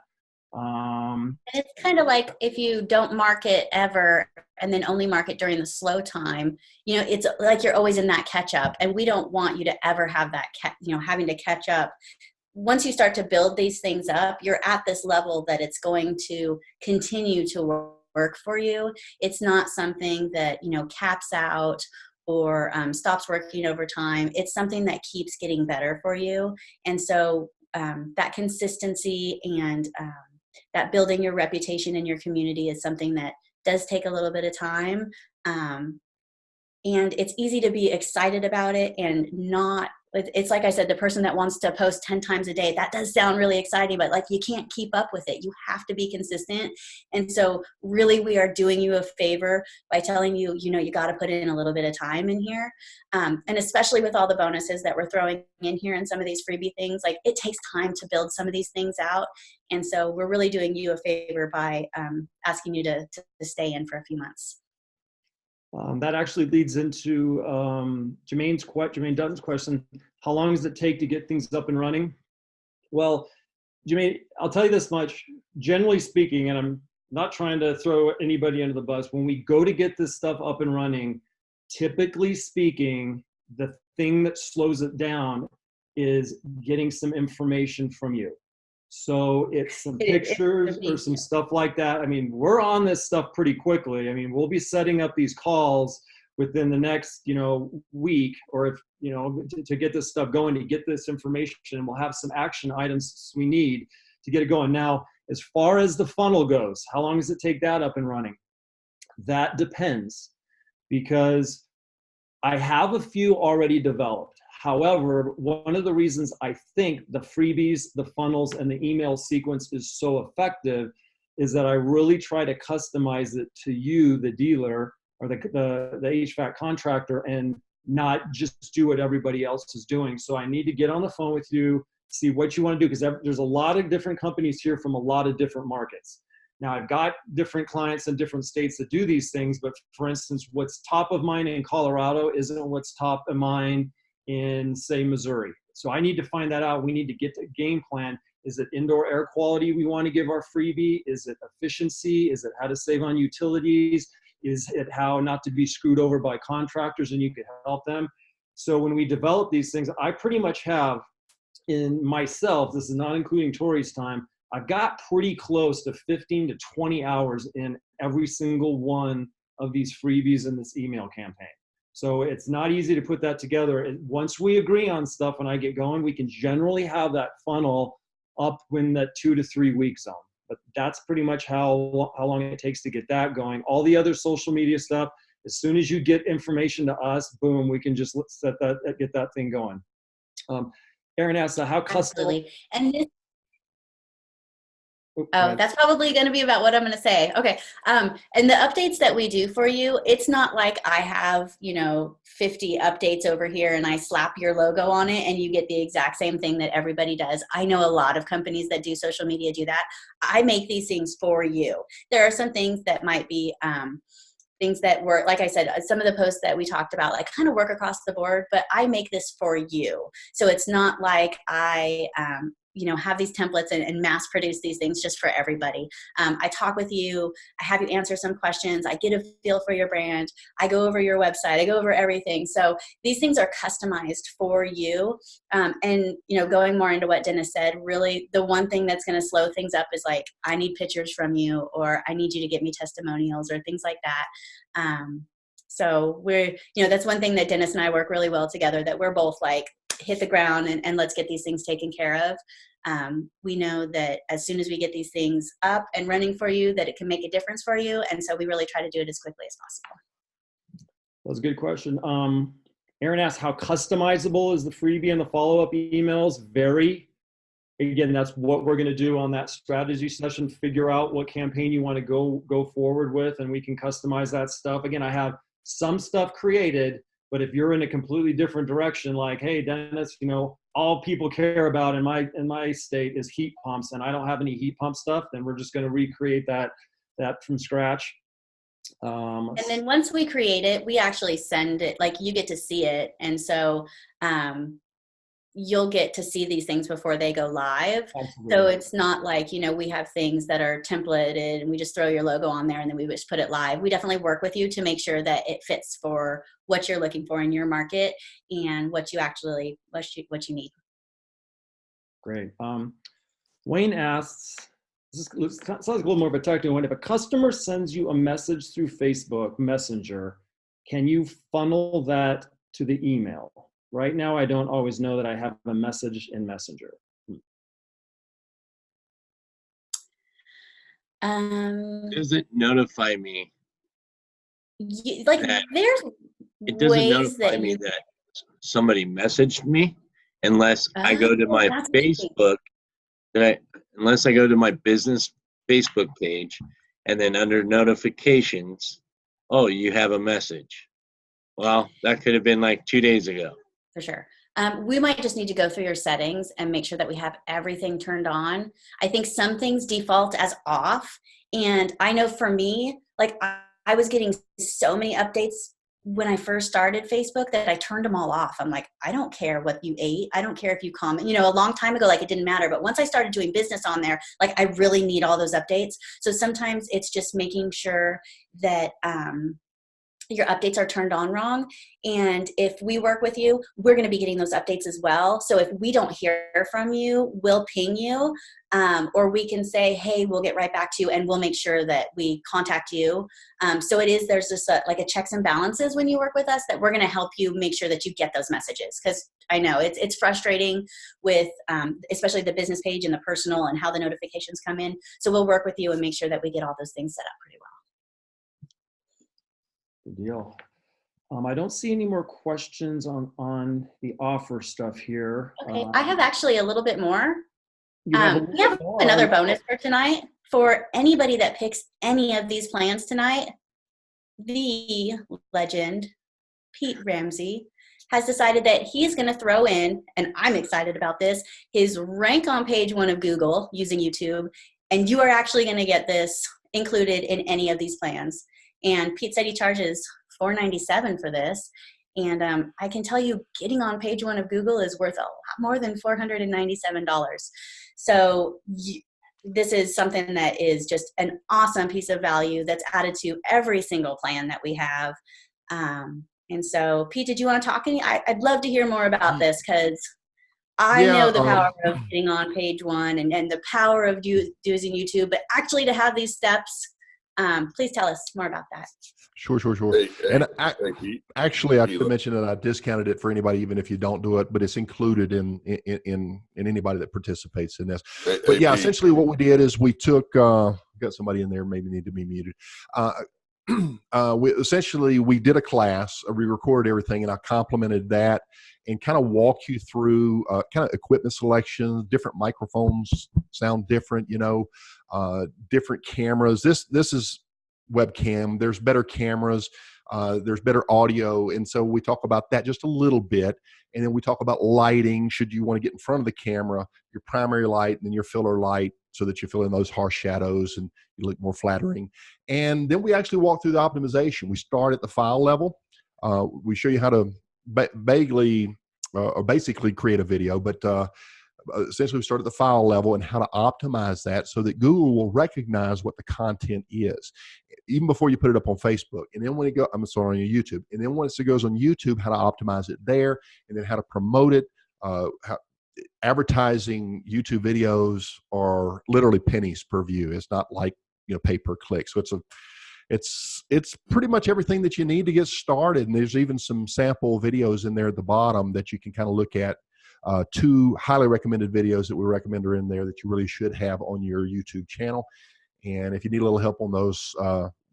It's kind of like if you don't market ever and then only market during the slow time, it's like you're always in that catch up, and we don't want you to ever have that, having to catch up. Once you start to build these things up, you're at this level that it's going to continue to work for you. It's not something that, caps out or stops working over time. It's something that keeps getting better for you. And so that consistency and that building your reputation in your community is something that does take a little bit of time. And it's easy to be excited about it and not it's like I said, the person that wants to post 10 times a day, that does sound really exciting, but like you can't keep up with it. You have to be consistent. And so really we are doing you a favor by telling you, you got to put in a little bit of time in here. And especially with all the bonuses that we're throwing in here and some of these freebie things, like it takes time to build some of these things out. And so we're really doing you a favor by asking you to stay in for a few months. That actually leads into Jermaine Dutton's question. How long does it take to get things up and running? Well, Jermaine, I'll tell you this much. Generally speaking, and I'm not trying to throw anybody under the bus, when we go to get this stuff up and running, typically speaking, the thing that slows it down is getting some information from you. So it's some pictures or some stuff like that. I mean, we're on this stuff pretty quickly. I mean, we'll be setting up these calls within the next, week, or if, to get this stuff going, to get this information, and we'll have some action items we need to get it going. Now, as far as the funnel goes, how long does it take that up and running? That depends, because I have a few already developed. However, one of the reasons I think the freebies, the funnels, and the email sequence is so effective is that I really try to customize it to you, the dealer, or the HVAC contractor, and not just do what everybody else is doing. So I need to get on the phone with you, see what you want to do, because there's a lot of different companies here from a lot of different markets. Now, I've got different clients in different states that do these things, but for instance, what's top of mind in Colorado isn't what's top of mind in, say, Missouri. So I need to find that out. We need to get the game plan. Is it indoor air quality we want to give our freebie? Is it efficiency? Is it how to save on utilities? Is it how not to be screwed over by contractors and you could help them? So when we develop these things, I pretty much have in myself, this is not including Tori's time, I've got pretty close to 15 to 20 hours in every single one of these freebies in this email campaign. So it's not easy to put that together. Once we agree on stuff and I get going, we can generally have that funnel up in that 2 to 3 week zone. But that's pretty much how long it takes to get that going. All the other social media stuff, as soon as you get information to us, boom, we can just get that thing going. Aaron asked, how custom? And this, that's probably going to be about what I'm going to say. Okay. And the updates that we do for you, it's not like I have, 50 updates over here and I slap your logo on it and you get the exact same thing that everybody does. I know a lot of companies that do social media do that. I make these things for you. There are some things that might be, things that were, like I said, some of the posts that we talked about, like kind of work across the board, but I make this for you. So it's not like I, have these templates and mass produce these things just for everybody. I talk with you, I have you answer some questions, I get a feel for your brand, I go over your website, I go over everything. So these things are customized for you. And, going more into what Dennis said, really the one thing that's going to slow things up is like, I need pictures from you, or I need you to get me testimonials or things like that. So we're, that's one thing that Dennis and I work really well together, that we're both like, hit the ground and let's get these things taken care of. We know that as soon as we get these things up and running for you, that it can make a difference for you. And so we really try to do it as quickly as possible. That was a good question. Aaron asked, how customizable is the freebie and the follow-up emails? Very. Again, that's what we're going to do on that strategy session, figure out what campaign you want to go forward with, and we can customize that stuff. Again, I have some stuff created, but if you're in a completely different direction, like, hey, Dennis, all people care about in my state is heat pumps, and I don't have any heat pump stuff, then we're just going to recreate that from scratch. And then once we create it, we actually send it, like you get to see it. And so you'll get to see these things before they go live. Absolutely. So it's not like, we have things that are templated and we just throw your logo on there and then we just put it live. We definitely work with you to make sure that it fits for what you're looking for in your market and what you actually, what you need. Great. Wayne asks, this sounds like a little more of a technical one. If a customer sends you a message through Facebook Messenger, can you funnel that to the email? Right now, I don't always know that I have a message in Messenger. Does it notify me? There's it doesn't ways notify me that somebody messaged me. unless I go to Oh, my that's interesting. Facebook, unless I go to my business Facebook page, and then under notifications, oh, you have a message. Well, that could have been like 2 days ago. For sure. We might just need to go through your settings and make sure that we have everything turned on. I think some things default as off. And I know for me, like I was getting so many updates when I first started Facebook that I turned them all off. I'm like, I don't care what you ate. I don't care if you comment. A long time ago, like it didn't matter. But once I started doing business on there, like I really need all those updates. So sometimes it's just making sure that your updates are turned on wrong. And if we work with you, we're going to be getting those updates as well. So if we don't hear from you, we'll ping you, or we can say, hey, we'll get right back to you, and we'll make sure that we contact you. So there's just like a checks and balances when you work with us, that we're going to help you make sure that you get those messages. Because I know it's frustrating with especially the business page and the personal and how the notifications come in. So we'll work with you and make sure that we get all those things set up pretty well. Good deal. I don't see any more questions on the offer stuff here. Okay, I have actually a little bit more. You have We have another bonus for tonight. For anybody that picks any of these plans tonight, the legend, Pete Ramsey, has decided that he's going to throw in, and I'm excited about this, his rank on page 1 of Google using YouTube, and you are actually going to get this included in any of these plans. And Pete said he charges $497 for this. And I can tell you, getting on page 1 of Google is worth a lot more than $497. So this is something that is just an awesome piece of value that's added to every single plan that we have. And so, Pete, did you want to talk? I'd love to hear more about this, because I know the power of getting on page 1 and the power of using YouTube, but actually to have these steps. Please tell us more about that. Sure. Hey, And actually, I could mention that I discounted it for anybody, even if you don't do it, but it's included in anybody that participates in this. But yeah, essentially what we did is we took, got somebody in there, maybe need to be muted. We did a class, we recorded everything, and I complemented that and kind of walk you through kind of equipment selections. Different microphones sound different, different cameras. This is webcam. There's better cameras. There's better audio. And so we talk about that just a little bit. And then we talk about lighting. Should you want to get in front of the camera, your primary light and then your filler light, so that you fill in those harsh shadows and you look more flattering. And then we actually walk through the optimization. We start at the file level. We show you how to vaguely or basically create a video, but essentially we start at the file level and how to optimize that so that Google will recognize what the content is, even before you put it up on Facebook. And then when on YouTube. And then once it goes on YouTube, how to optimize it there, and then how to promote it. Advertising YouTube videos are literally pennies per view. It's not like pay per click. So it's pretty much everything that you need to get started. And there's even some sample videos in there at the bottom that you can kind of look at. 2 highly recommended videos that we recommend are in there that you really should have on your YouTube channel. And if you need a little help on those,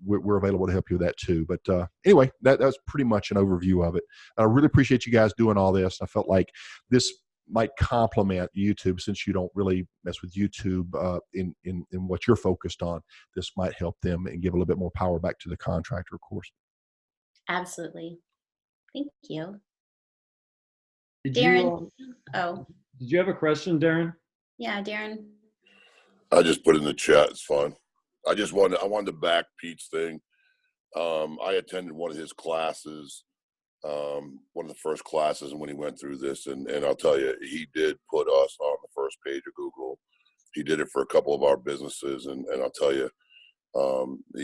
we're available to help you with that too. But anyway, that was pretty much an overview of it. I really appreciate you guys doing all this. I felt like this might complement YouTube, since you don't really mess with YouTube in what you're focused on. This might help them and give a little bit more power back to the contractor, of course. Absolutely. Thank you. Darren. Did you have a question, Darren? Yeah, Darren. I just put in the chat. It's fun. I wanted to back Pete's thing. I attended one of his classes, one of the first classes, and when he went through this, and I'll tell you, he did put us on the first page of Google. He did it for a couple of our businesses, and I'll tell you,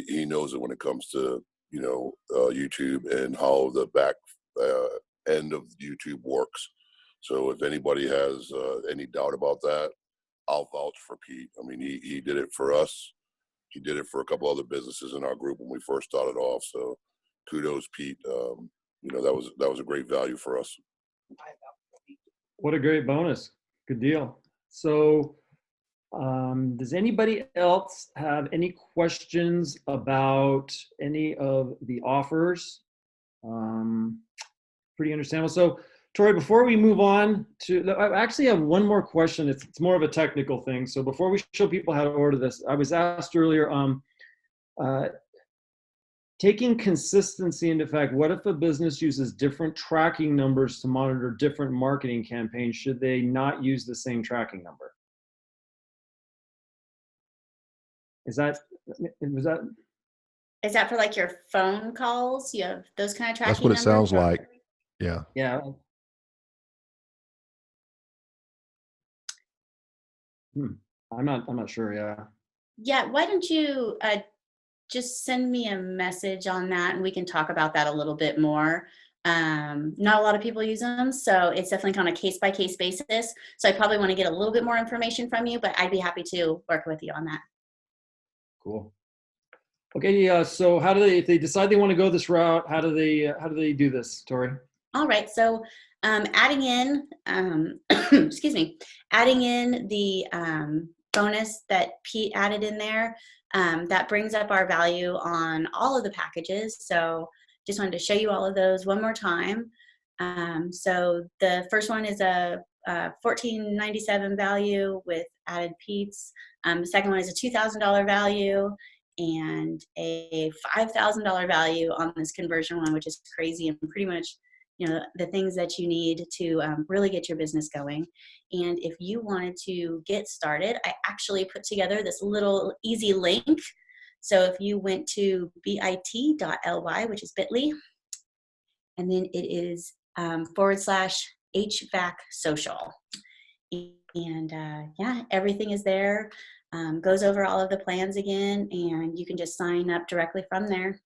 he knows it when it comes to YouTube and how the back end of YouTube works. So if anybody has any doubt about that, I'll vouch for Pete. I mean, he did it for us. He did it for a couple other businesses in our group when we first started off. So kudos, Pete. That was a great value for us. What a great bonus. Good deal. So does anybody else have any questions about any of the offers? Pretty understandable. So Tori, before we move on to, I actually have one more question. It's more of a technical thing. So before we show people how to order this, I was asked earlier, taking consistency into fact, what if a business uses different tracking numbers to monitor different marketing campaigns? Should they not use the same tracking number? Is that for like your phone calls? You have those kind of tracking That's what it numbers? sounds like. Yeah. Yeah. I'm not sure. Yeah. Yeah. Why don't you just send me a message on that, and we can talk about that a little bit more. Not a lot of people use them, so it's definitely on a case-by-case basis. So I probably want to get a little bit more information from you, but I'd be happy to work with you on that. Cool. Okay. So how do they, if they decide they want to go this route, how do they do this, Tori? All right. So adding in, excuse me, adding in the bonus that Pete added in there, that brings up our value on all of the packages. So just wanted to show you all of those one more time. So the first one is a $14.97 value with added Pete's. The second one is a $2,000 value and a $5,000 value on this conversion one, which is crazy and pretty much, you know, the things that you need to really get your business going. And if you wanted to get started, I actually put together this little easy link. So if you went to bit.ly, which is bit.ly, and then it is /HVAC social. And yeah, everything is there. Goes over all of the plans again, and you can just sign up directly from there.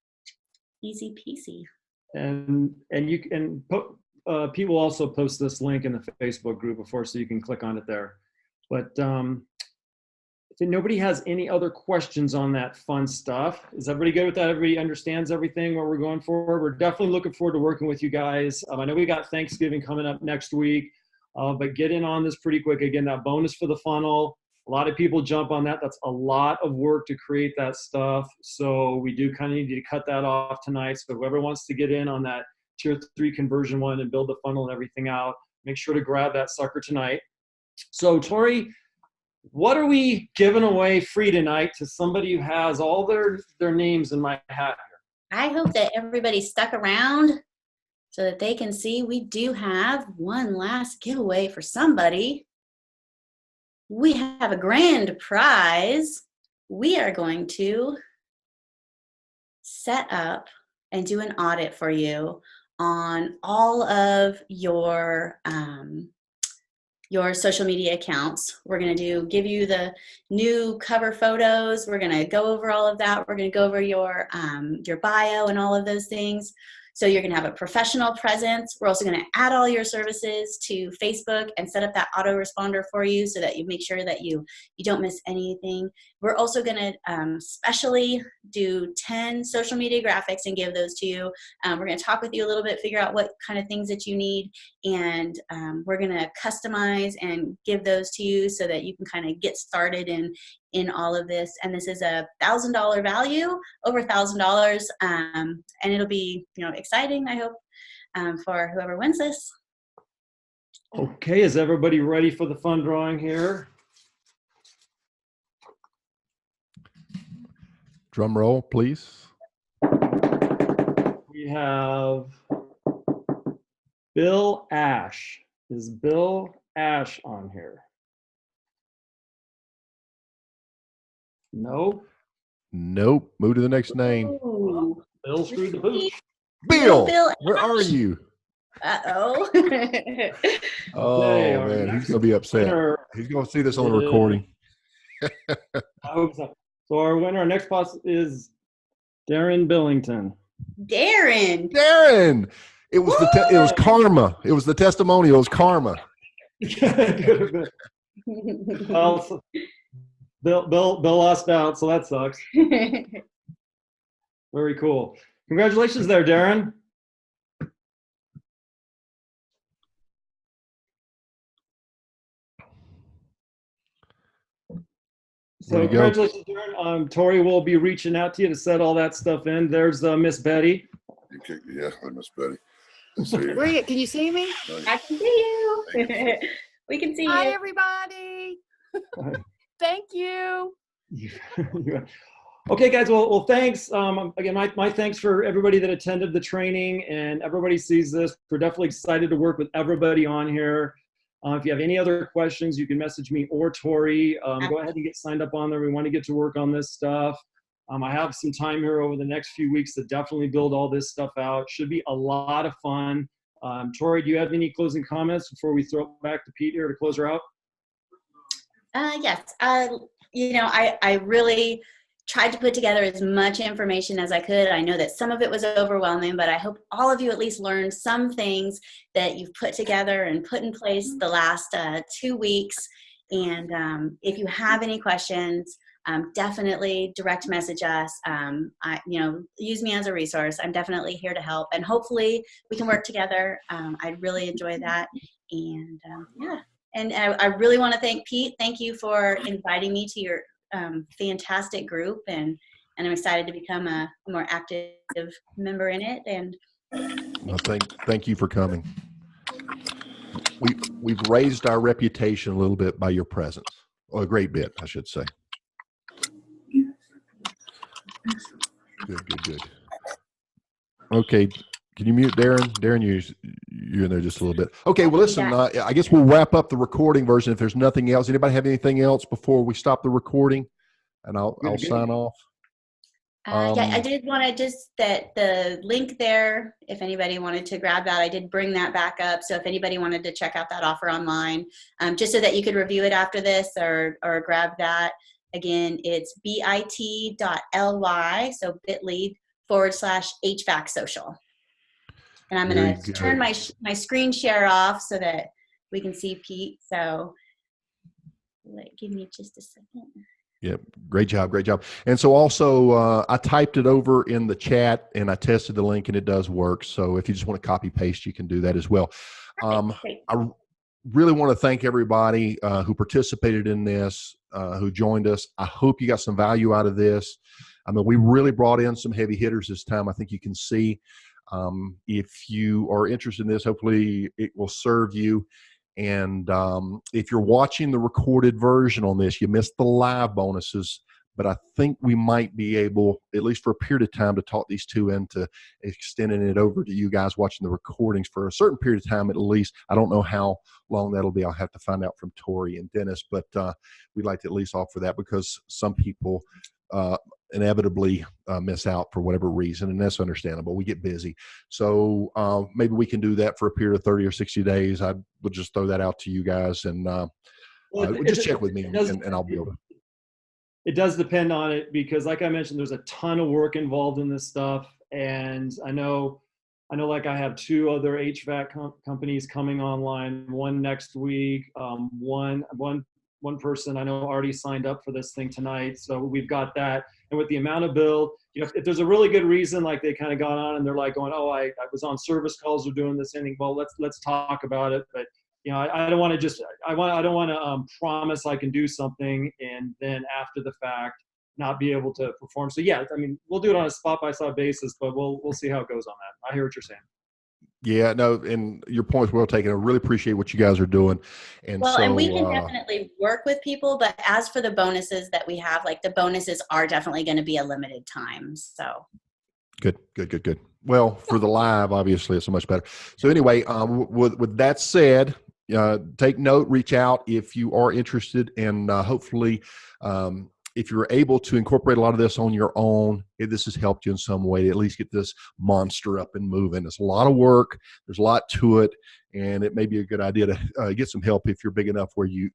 Easy peasy. And you can Pete will also post this link in the Facebook group before, so you can click on it there. But if nobody has any other questions on that fun stuff, is everybody good with that? Everybody understands everything, what we're going for? We're definitely looking forward to working with you guys. I know we got Thanksgiving coming up next week, but get in on this pretty quick. Again, that bonus for the funnel, a lot of people jump on that. That's a lot of work to create that stuff. So we do kind of need to cut that off tonight. So whoever wants to get in on that tier 3 conversion one and build the funnel and everything out, make sure to grab that sucker tonight. So Tori, what are we giving away free tonight to somebody who has all their names in my hat here? I hope that everybody stuck around so that they can see we do have one last giveaway for somebody. We have a grand prize. We are going to set up and do an audit for you on all of your social media accounts. We're going to give you the new cover photos. We're going to go over all of that. We're going to go over your bio and all of those things. So you're going to have a professional presence. We're also going to add all your services to Facebook and set up that autoresponder for you so that you make sure that you don't miss anything. We're also going to specially do 10 social media graphics and give those to you. We're going to talk with you a little bit, figure out what kind of things that you need, and we're going to customize and give those to you so that you can kind of get started in all of this. And this is a $1,000 value, over $1,000, and it'll be, you know, exciting, I hope, for whoever wins this. Okay, is everybody ready for the fun drawing here? Drum roll, please. We have Bill Ash. Is Bill Ash on here? No. Nope. Move to the next name. Ooh. Bill screwed the pooch. Bill, Bill where are you? Uh-oh. Oh, Okay, our man, he's next going to be upset. winner He's going to see this on the recording. I hope so. So our winner, our next boss is Darren Billington. Darren. It was it was karma. It was the testimonial. It was karma. Well, so Bill lost out, so that sucks. Very cool. Congratulations there, Darren. So congratulations, Darren. Tori will be reaching out to you to set all that stuff in. There's Miss Betty. Yeah, I Miss Betty. See you. Where are you? Can you see me? I can see you. We can see Hi, you. everybody. Thank you. Okay, guys. Well, thanks. Again, my thanks for everybody that attended the training, and everybody sees this. We're definitely excited to work with everybody on here. If you have any other questions, you can message me or Tori. Go ahead and get signed up on there. We want to get to work on this stuff. I have some time here over the next few weeks to definitely build all this stuff out. Should be a lot of fun. Tori, do you have any closing comments before we throw it back to Pete here to close her out? Yes. I really tried to put together as much information as I could. I know that some of it was overwhelming, but I hope all of you at least learned some things that you've put together and put in place the last 2 weeks. And if you have any questions, definitely direct message us. Use me as a resource. I'm definitely here to help, and hopefully we can work together. I'd really enjoy that. And and I really want to thank Pete. Thank you for inviting me to your fantastic group, and I'm excited to become a more active member in it. And well, thank you for coming. We've raised our reputation a little bit by your presence, or a great bit, I should say. Good. Okay, can you mute Darren? Darren, you're in there just a little bit. Okay, well, listen, I guess we'll wrap up the recording version if there's nothing else. Anybody have anything else before we stop the recording? And I'll sign off. I did want to just that the link there, if anybody wanted to grab that, I did bring that back up. So if anybody wanted to check out that offer online, just so that you could review it after this or grab that. Again, it's bit.ly, so bit.ly/HVAC social. And I'm going to turn my screen share off so that we can see Pete. So give me just a second. Yep. Great job. And so also I typed it over in the chat and I tested the link and it does work. So if you just want to copy paste, you can do that as well. I really want to thank everybody who participated in this, who joined us. I hope you got some value out of this. I mean, we really brought in some heavy hitters this time. I think you can see. If you are interested in this, hopefully it will serve you. And if you're watching the recorded version on this, you missed the live bonuses, but I think we might be able, at least for a period of time, to talk these two into extending it over to you guys watching the recordings for a certain period of time at least. I don't know how long that'll be. I'll have to find out from Tori and Dennis, but we'd like to at least offer that because some people inevitably miss out for whatever reason, and that's understandable. We get busy. So maybe we can do that for a period of 30 or 60 days. I would just throw that out to you guys, and just check with me, and I'll be able to. It does depend on it because, like I mentioned, there's a ton of work involved in this stuff, and I know like I have 2 other HVAC companies coming online, one next week, one person I know already signed up for this thing tonight. So we've got that. And with the amount of build, if there's a really good reason, like they kind of got on and they're like going, oh, I was on service calls or doing this thing. Well, let's talk about it. But I don't want to promise I can do something and then after the fact not be able to perform. So yeah, I mean, we'll do it on a spot by spot basis, but we'll see how it goes on that. I hear what you're saying. Yeah, no, and your point's well taken. I really appreciate what you guys are doing. And we can definitely work with people, but as for the bonuses that we have, like the bonuses are definitely going to be a limited time. So good. Well, for the live, obviously, it's so much better. So anyway, with that said, take note, reach out if you are interested, and hopefully, if you're able to incorporate a lot of this on your own, if this has helped you in some way, at least get this monster up and moving. It's a lot of work. There's a lot to it, and it may be a good idea to get some help if you're big enough where you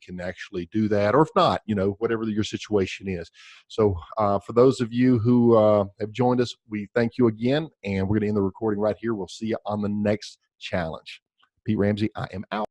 can actually do that, or if not, whatever your situation is. So for those of you who have joined us, we thank you again, and we're going to end the recording right here. We'll see you on the next challenge. Pete Ramsey, I am out.